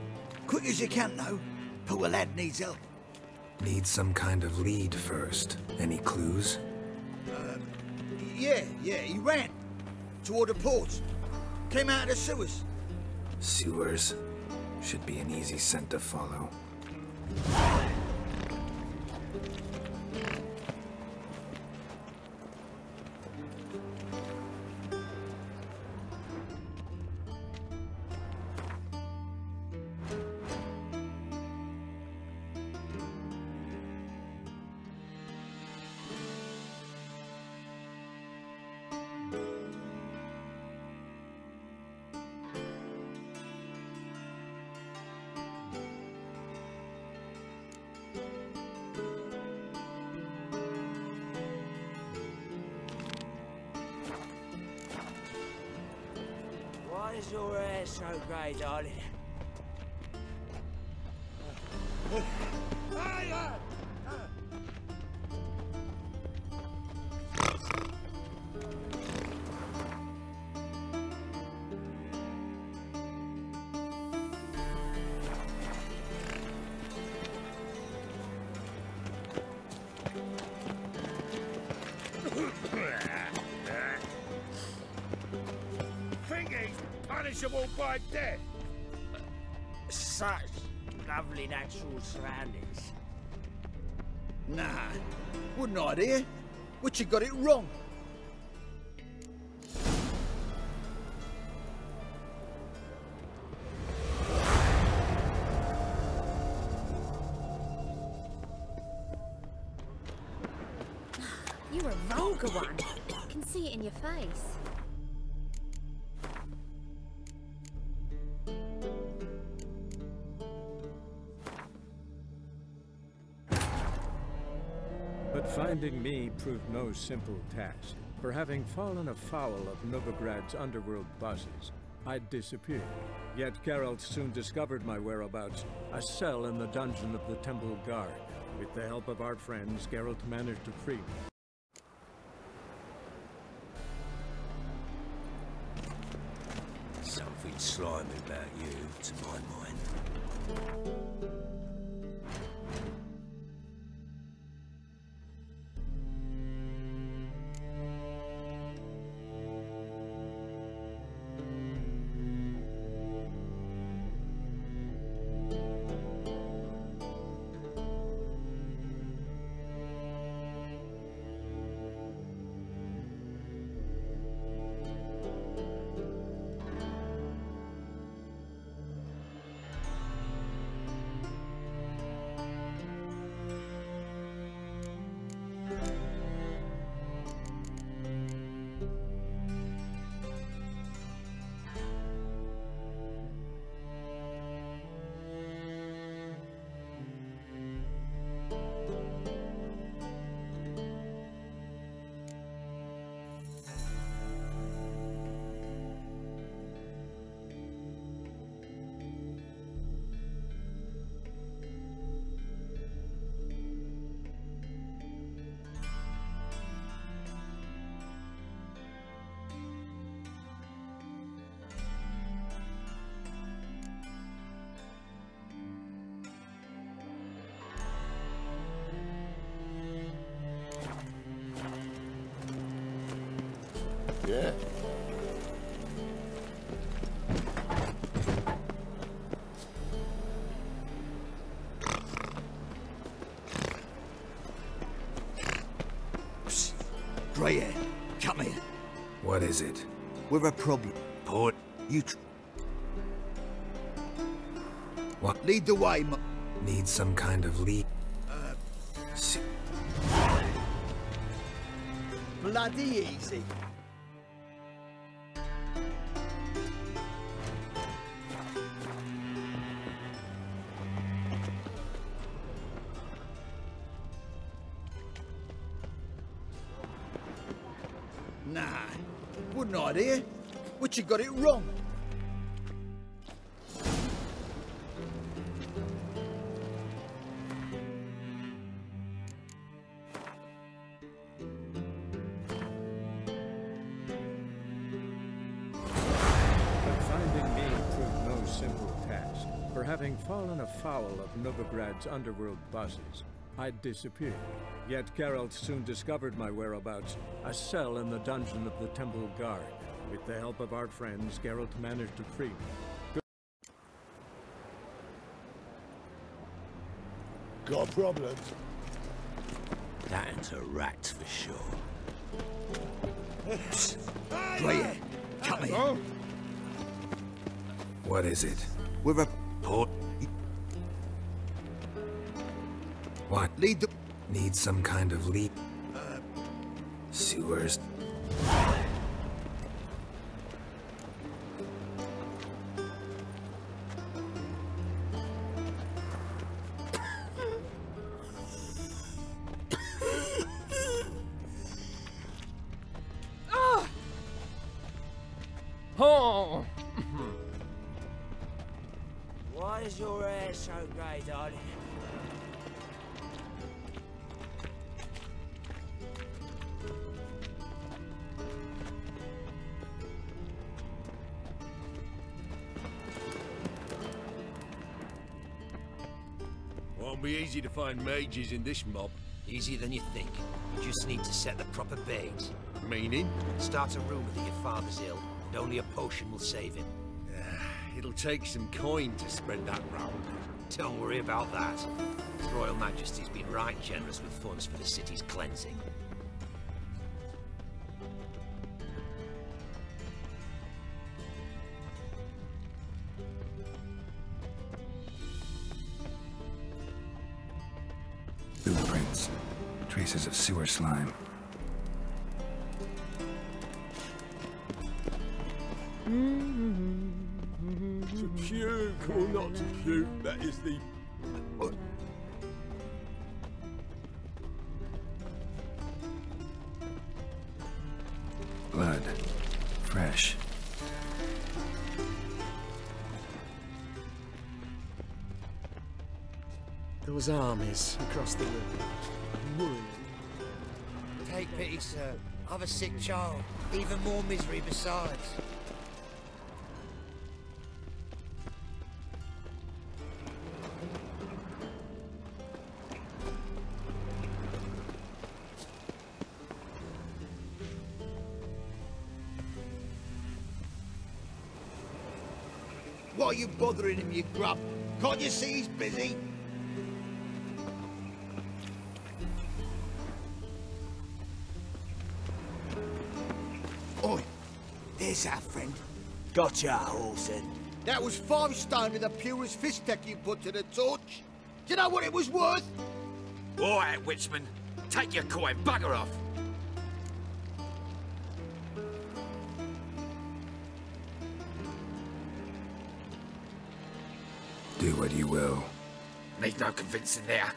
Quick as you can, though. Poor lad needs help. Need some kind of lead first. Any clues? Yeah, he ran. Toward the port. Came out of the sewers. Sewers? Should be an easy scent to follow. Why is your hair so grey, darling? Punishable by death. Such lovely natural surroundings. Nah, wouldn't I, dear? Witcher got it wrong. You're a vulgar one. I can see it in your face. But finding me proved no simple task. For having fallen afoul of Novigrad's underworld bosses, I'd disappeared. Yet Geralt soon discovered my whereabouts, a cell in the dungeon of the Temple Guard. With the help of our friends, Geralt managed to free me. slimy about you, to my mind. Yeah. Psst. Grey hair, come here. What is it? We're a problem. Port. You What? lead the way, Need some kind of lead. Bloody easy. Nah, wouldn't idea. But you got it wrong. For having fallen afoul of Novigrad's underworld bosses, I disappeared. Yet Geralt soon discovered my whereabouts, a cell in the dungeon of the Temple Guard. With the help of our friends, Geralt managed to free me. Got a problem? That's a rat for sure. Grey hair, come here. What is it? We're a Port. What? lead the Need some kind of lead. Sewers. Oh! Why is your hair so grey, darling? Won't be easy to find mages in this mob. Easier than you think. You just need to set the proper bait. Meaning? Start a rumour that your father's ill, and only a potion will save him. It'll take some coin to spread that round. Don't worry about that. His Royal Majesty's been right generous with funds for the city's cleansing. Blueprints. Traces of sewer slime. To puke or not to puke, that is the... Blood. Fresh. There was armies across the river. Take pity, sir. I've a sick child. Even more misery besides. Why are you bothering him, you grub? Can't you see he's busy? Oi, there's our friend. Gotcha, Olsen. That was 5 stone of the purest fist tech you put to the torch. Do you know what it was worth? All right, Witchman. Take your coin, bugger off. Do what you will. Need no convincing there.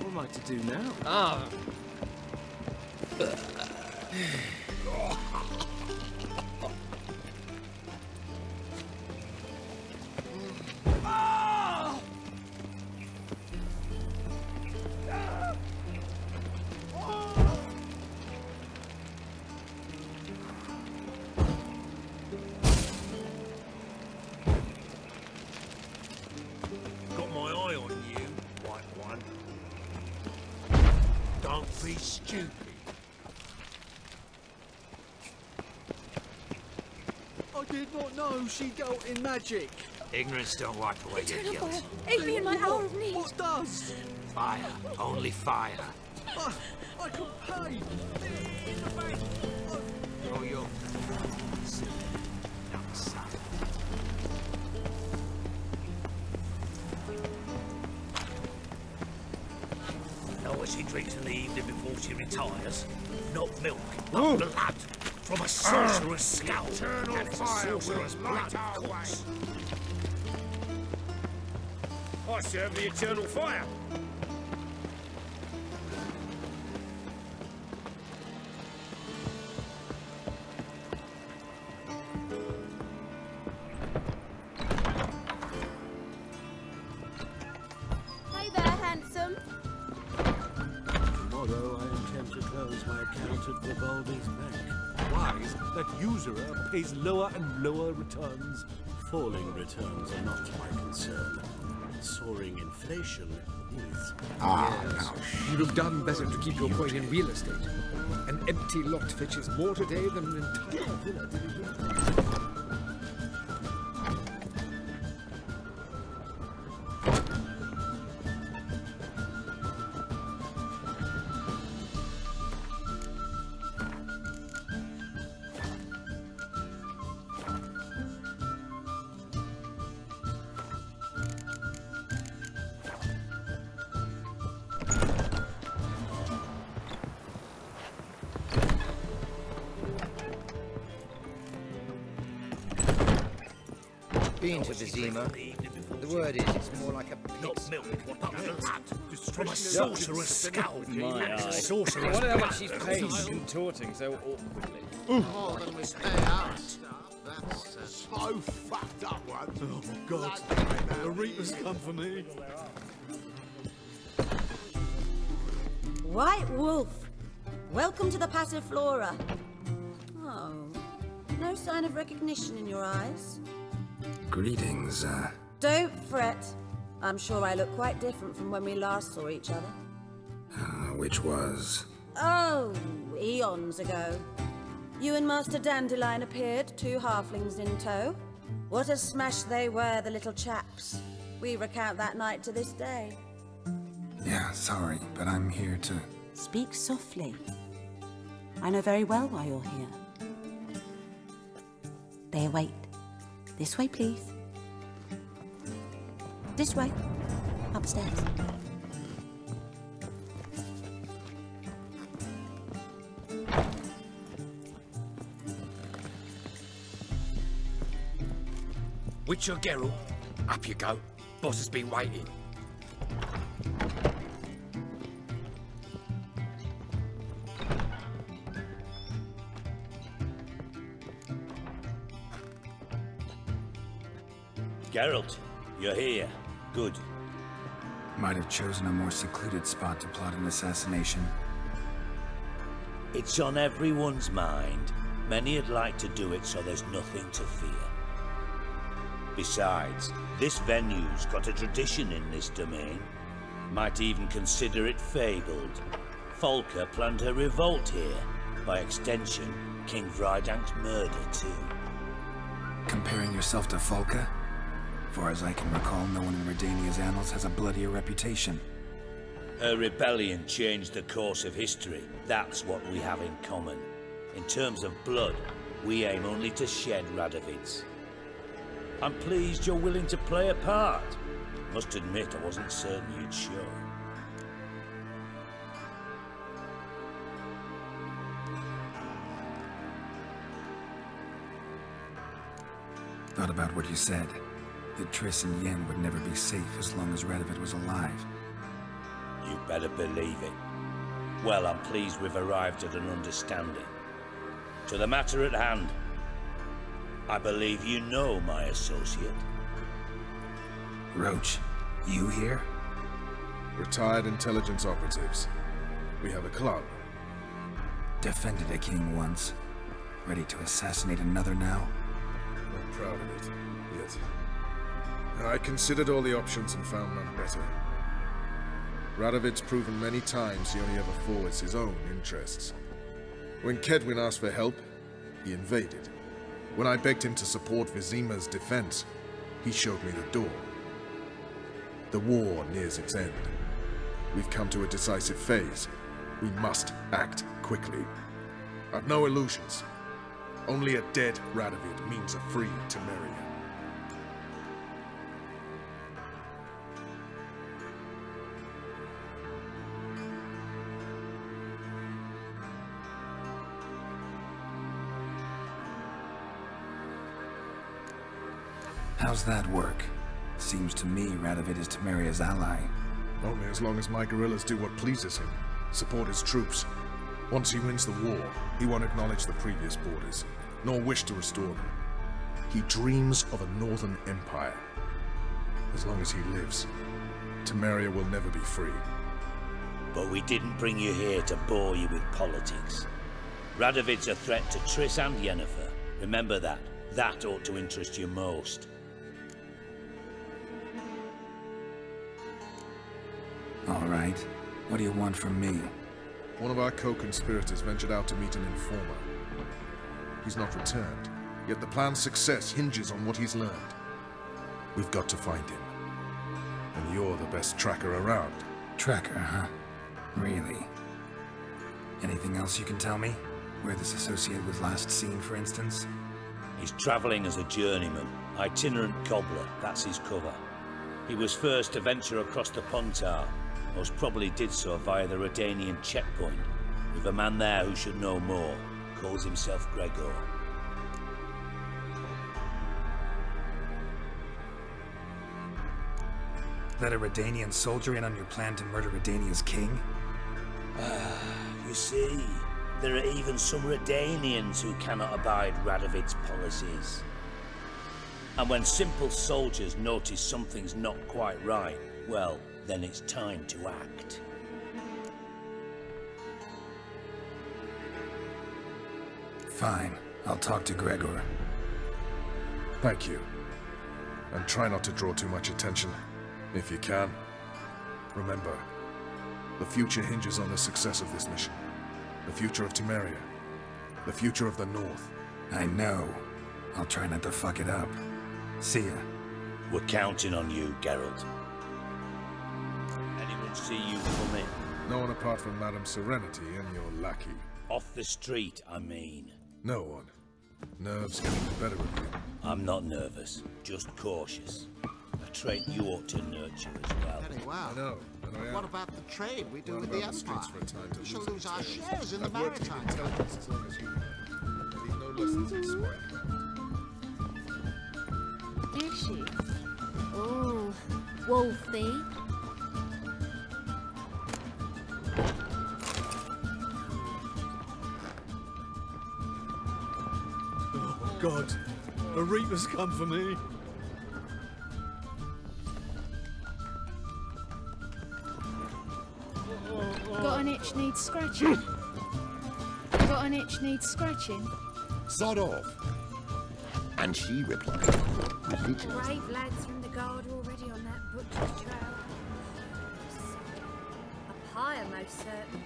What am I to do now? Ah. Got my eye on you, white one. Don't be stupid. I did not know she dealt in magic. Ignorance don't wipe away your guilt. Aid me in my hour of need. What does? Fire. Only fire. I can pay. Oh, yo. Know what she drinks in the evening before she retires? Not milk, but blood from a sorcerer's scalp. Eternal And it's a fire sorcerer's will light blood, our of course. I serve the eternal fire. Hey there, handsome. Tomorrow I intend to close my account at Vivaldi's bank. Wise that usurer pays lower and lower returns. Falling returns are not my concern. soaring inflation with You'd have done better to keep your coin in real estate. An empty lot fetches more today than an entire villa did. Been to Vizima. The word is, it's more like a pit. From a sorcerer's skull. My eye. I wonder how much she's paid for contorting so awkwardly. More than we stay out. That's so fucked up one. Oh my god. The Reapers come for me. White Wolf, welcome to the Passiflora. Oh, no sign of recognition in your eyes. Greetings, Don't fret. I'm sure I look quite different from when we last saw each other. which was... Oh, eons ago. You and Master Dandelion appeared, 2 halflings in tow. What a smash they were, the little chaps. We recount that night to this day. Yeah, sorry, but I'm here to... Speak softly. I know very well why you're here. They await. This way, please. This way. Upstairs. Witcher Geralt, up you go. Boss has been waiting. Geralt, you're here. Good. Might have chosen a more secluded spot to plot an assassination. It's on everyone's mind. Many'd like to do it so there's nothing to fear. Besides, this venue's got a tradition in this domain. Might even consider it fabled. Folka planned her revolt here. By extension, King Vrydank's murder too. Comparing yourself to Folka? Far as I can recall, no one in Redania's annals has a bloodier reputation. Her rebellion changed the course of history. That's what we have in common. In terms of blood, we aim only to shed Radovid's. I'm pleased you're willing to play a part. Must admit, I wasn't certain you'd show. Thought about what you said. That Triss and Yen would never be safe as long as Radovid was alive. You better believe it. Well, I'm pleased we've arrived at an understanding. To the matter at hand. I believe you know my associate. Roach, you here? Retired intelligence operatives. We have a club. Defended a king once. Ready to assassinate another now? Not proud of it, yet. I considered all the options and found none better. Radovid's proven many times he only ever forwards his own interests. When Kedwin asked for help, he invaded. When I begged him to support Vizima's defense, he showed me the door. The war nears its end. We've come to a decisive phase. We must act quickly. I've no illusions. Only a dead Radovid means a free Temeria. How's that work? Seems to me Radovid is Temeria's ally. Only as long as my guerrillas do what pleases him. Support his troops. Once he wins the war, he won't acknowledge the previous borders, nor wish to restore them. He dreams of a northern empire. As long as he lives, Temeria will never be free. But we didn't bring you here to bore you with politics. Radovid's a threat to Triss and Yennefer. Remember that. That ought to interest you most. right. What do you want from me? One of our co-conspirators ventured out to meet an informer. He's not returned, yet the plan's success hinges on what he's learned. We've got to find him. And you're the best tracker around. Tracker, huh? Really? Anything else you can tell me? Where this associate was last seen, for instance? He's travelling as a journeyman. Itinerant cobbler, that's his cover. He was first to venture across the Pontar. Most probably did so via the Redanian checkpoint, with a man there who should know more. Calls himself Gregor. Let a Redanian soldier in on your plan to murder Redania's king? You see, there are even some Redanians who cannot abide Radovid's policies. And when simple soldiers notice something's not quite right, well, then it's time to act. Fine. I'll talk to Gregor. Thank you. And try not to draw too much attention, if you can. Remember, the future hinges on the success of this mission. The future of Temeria. The future of the North. I know. I'll try not to fuck it up. See ya. We're counting on you, Geralt. Anyone see you come in? No one apart from Madame Serenity and your lackey. Off the street, I mean. No one. Nerves getting the better of you. I'm not nervous, just cautious. A trait you ought to nurture as well. Very well. I know, and I am. What about the trade we do with the Empire? For a time to We shall lose lose our intelligence. shares in the I've worked in maritime. intelligence as long as you have. I need no lessons in spycraft. Is she? Oh, Wolfie. Oh, God. A reaper's come for me. Got an itch needs scratching. Got an itch needs scratching. Sod off. And she replied, ridiculous. Brave lads from the guard already on that butcher's trail. A pyre, most certain.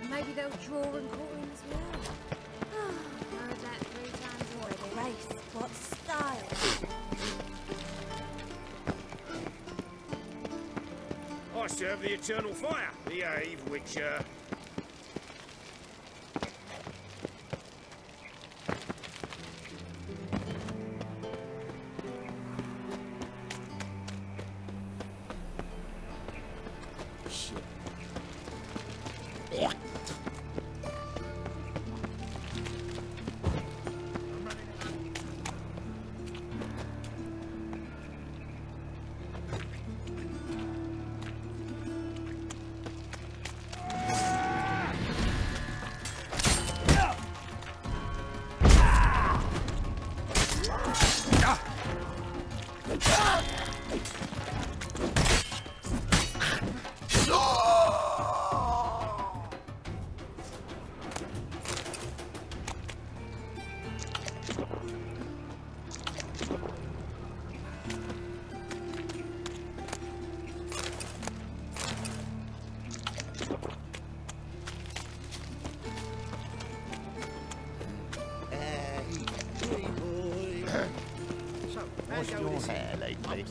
Maybe they'll draw and call him as well. Heard that 3 times already. Grace, what style? I serve the eternal fire, behave, Witcher. What's your hair lately?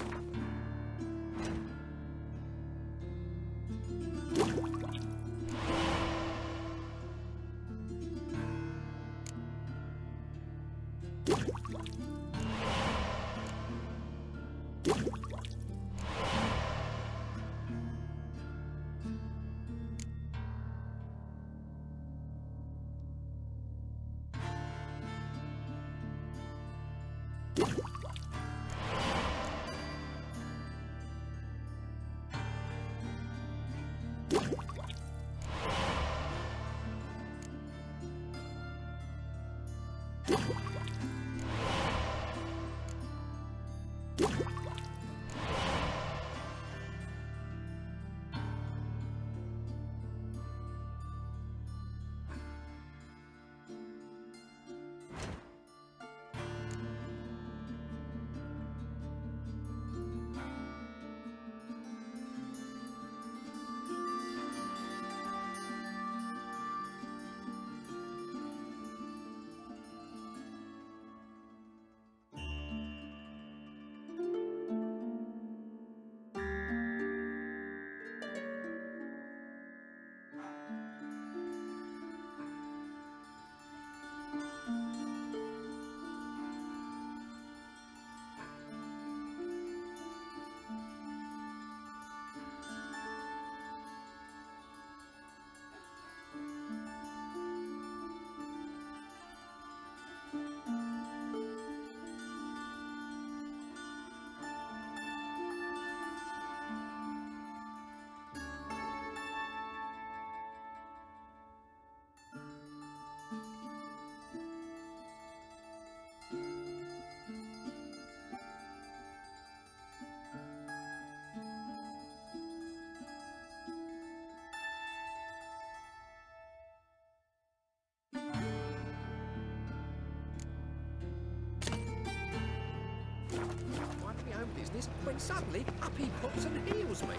business when suddenly up he pops and heals me.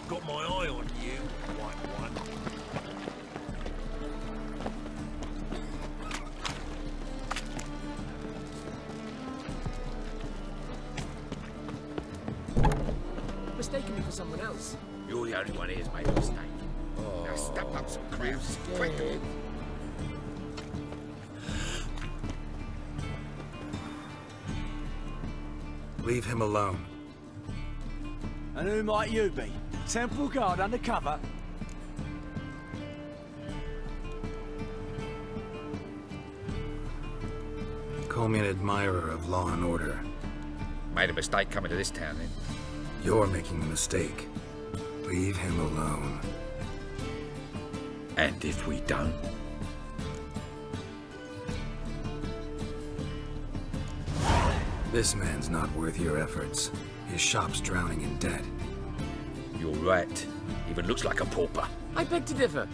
Got my eye on you, white one. Mistaken me for someone else. You're the only one here's made a mistake. Now step up some crabs, quick. Leave him alone. And who might you be? Temple guard undercover? Call me an admirer of law and order. Made a mistake coming to this town, then. You're making the mistake. Leave him alone. And if we don't? This man's not worth your efforts. His shop's drowning in debt. You're right. Even looks like a pauper. I beg to differ.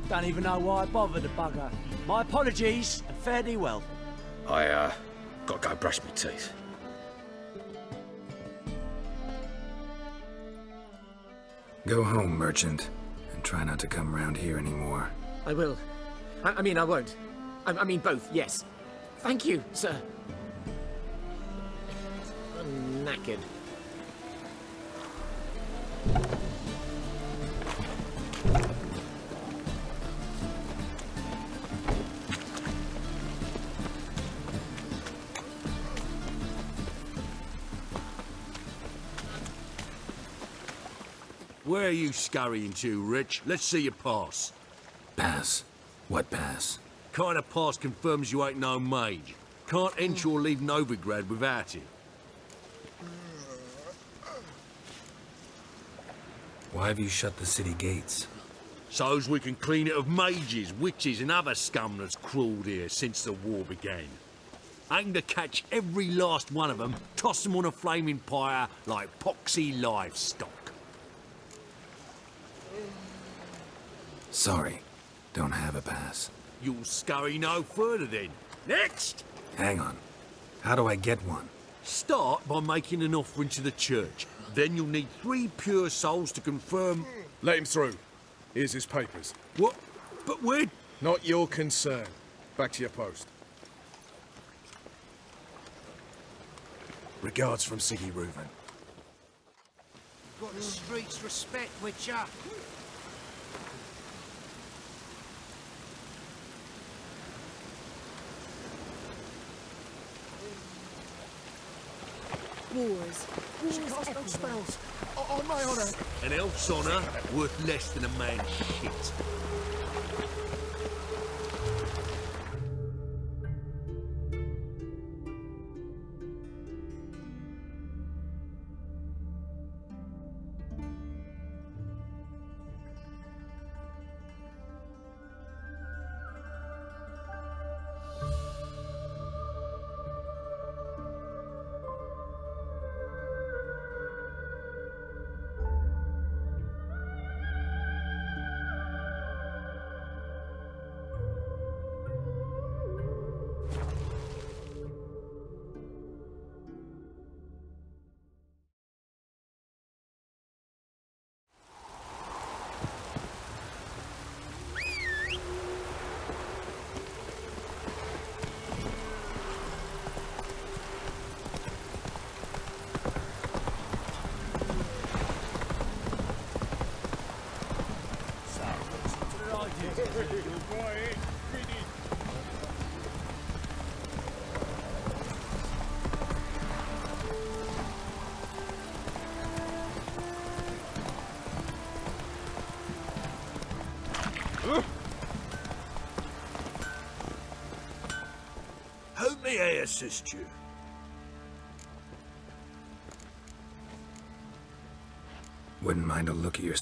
Don't even know why I bothered the bugger. My apologies, and fare thee well. I, gotta go brush my teeth. Go home, merchant, and try not to come round here anymore. I will. I mean, I won't. I mean, both, yes. Thank you, sir. I'm knackered. Where are you scurrying to, Rich? Let's see your pass. Pass? What pass? Kind of pass confirms you ain't no mage. Can't enter or leave Novigrad without it. Why have you shut the city gates? So's we can clean it of mages, witches and other scum that's crawled here since the war began. Aim to catch every last one of them, toss them on a flaming pyre like poxy livestock. Sorry, don't have a pass. You'll scurry no further then. Next! Hang on. How do I get one? Start by making an offering to the church. Then you'll need 3 pure souls to confirm... Let him through. Here's his papers. What? But we're... Not your concern. Back to your post. Regards from Siggy Reuven. Got the streets respect, Witcher. Wars. Wars everywhere. Spells. On my honour. An elf's honour worth less than a man's shit. How may I assist you? Wouldn't mind a look at your...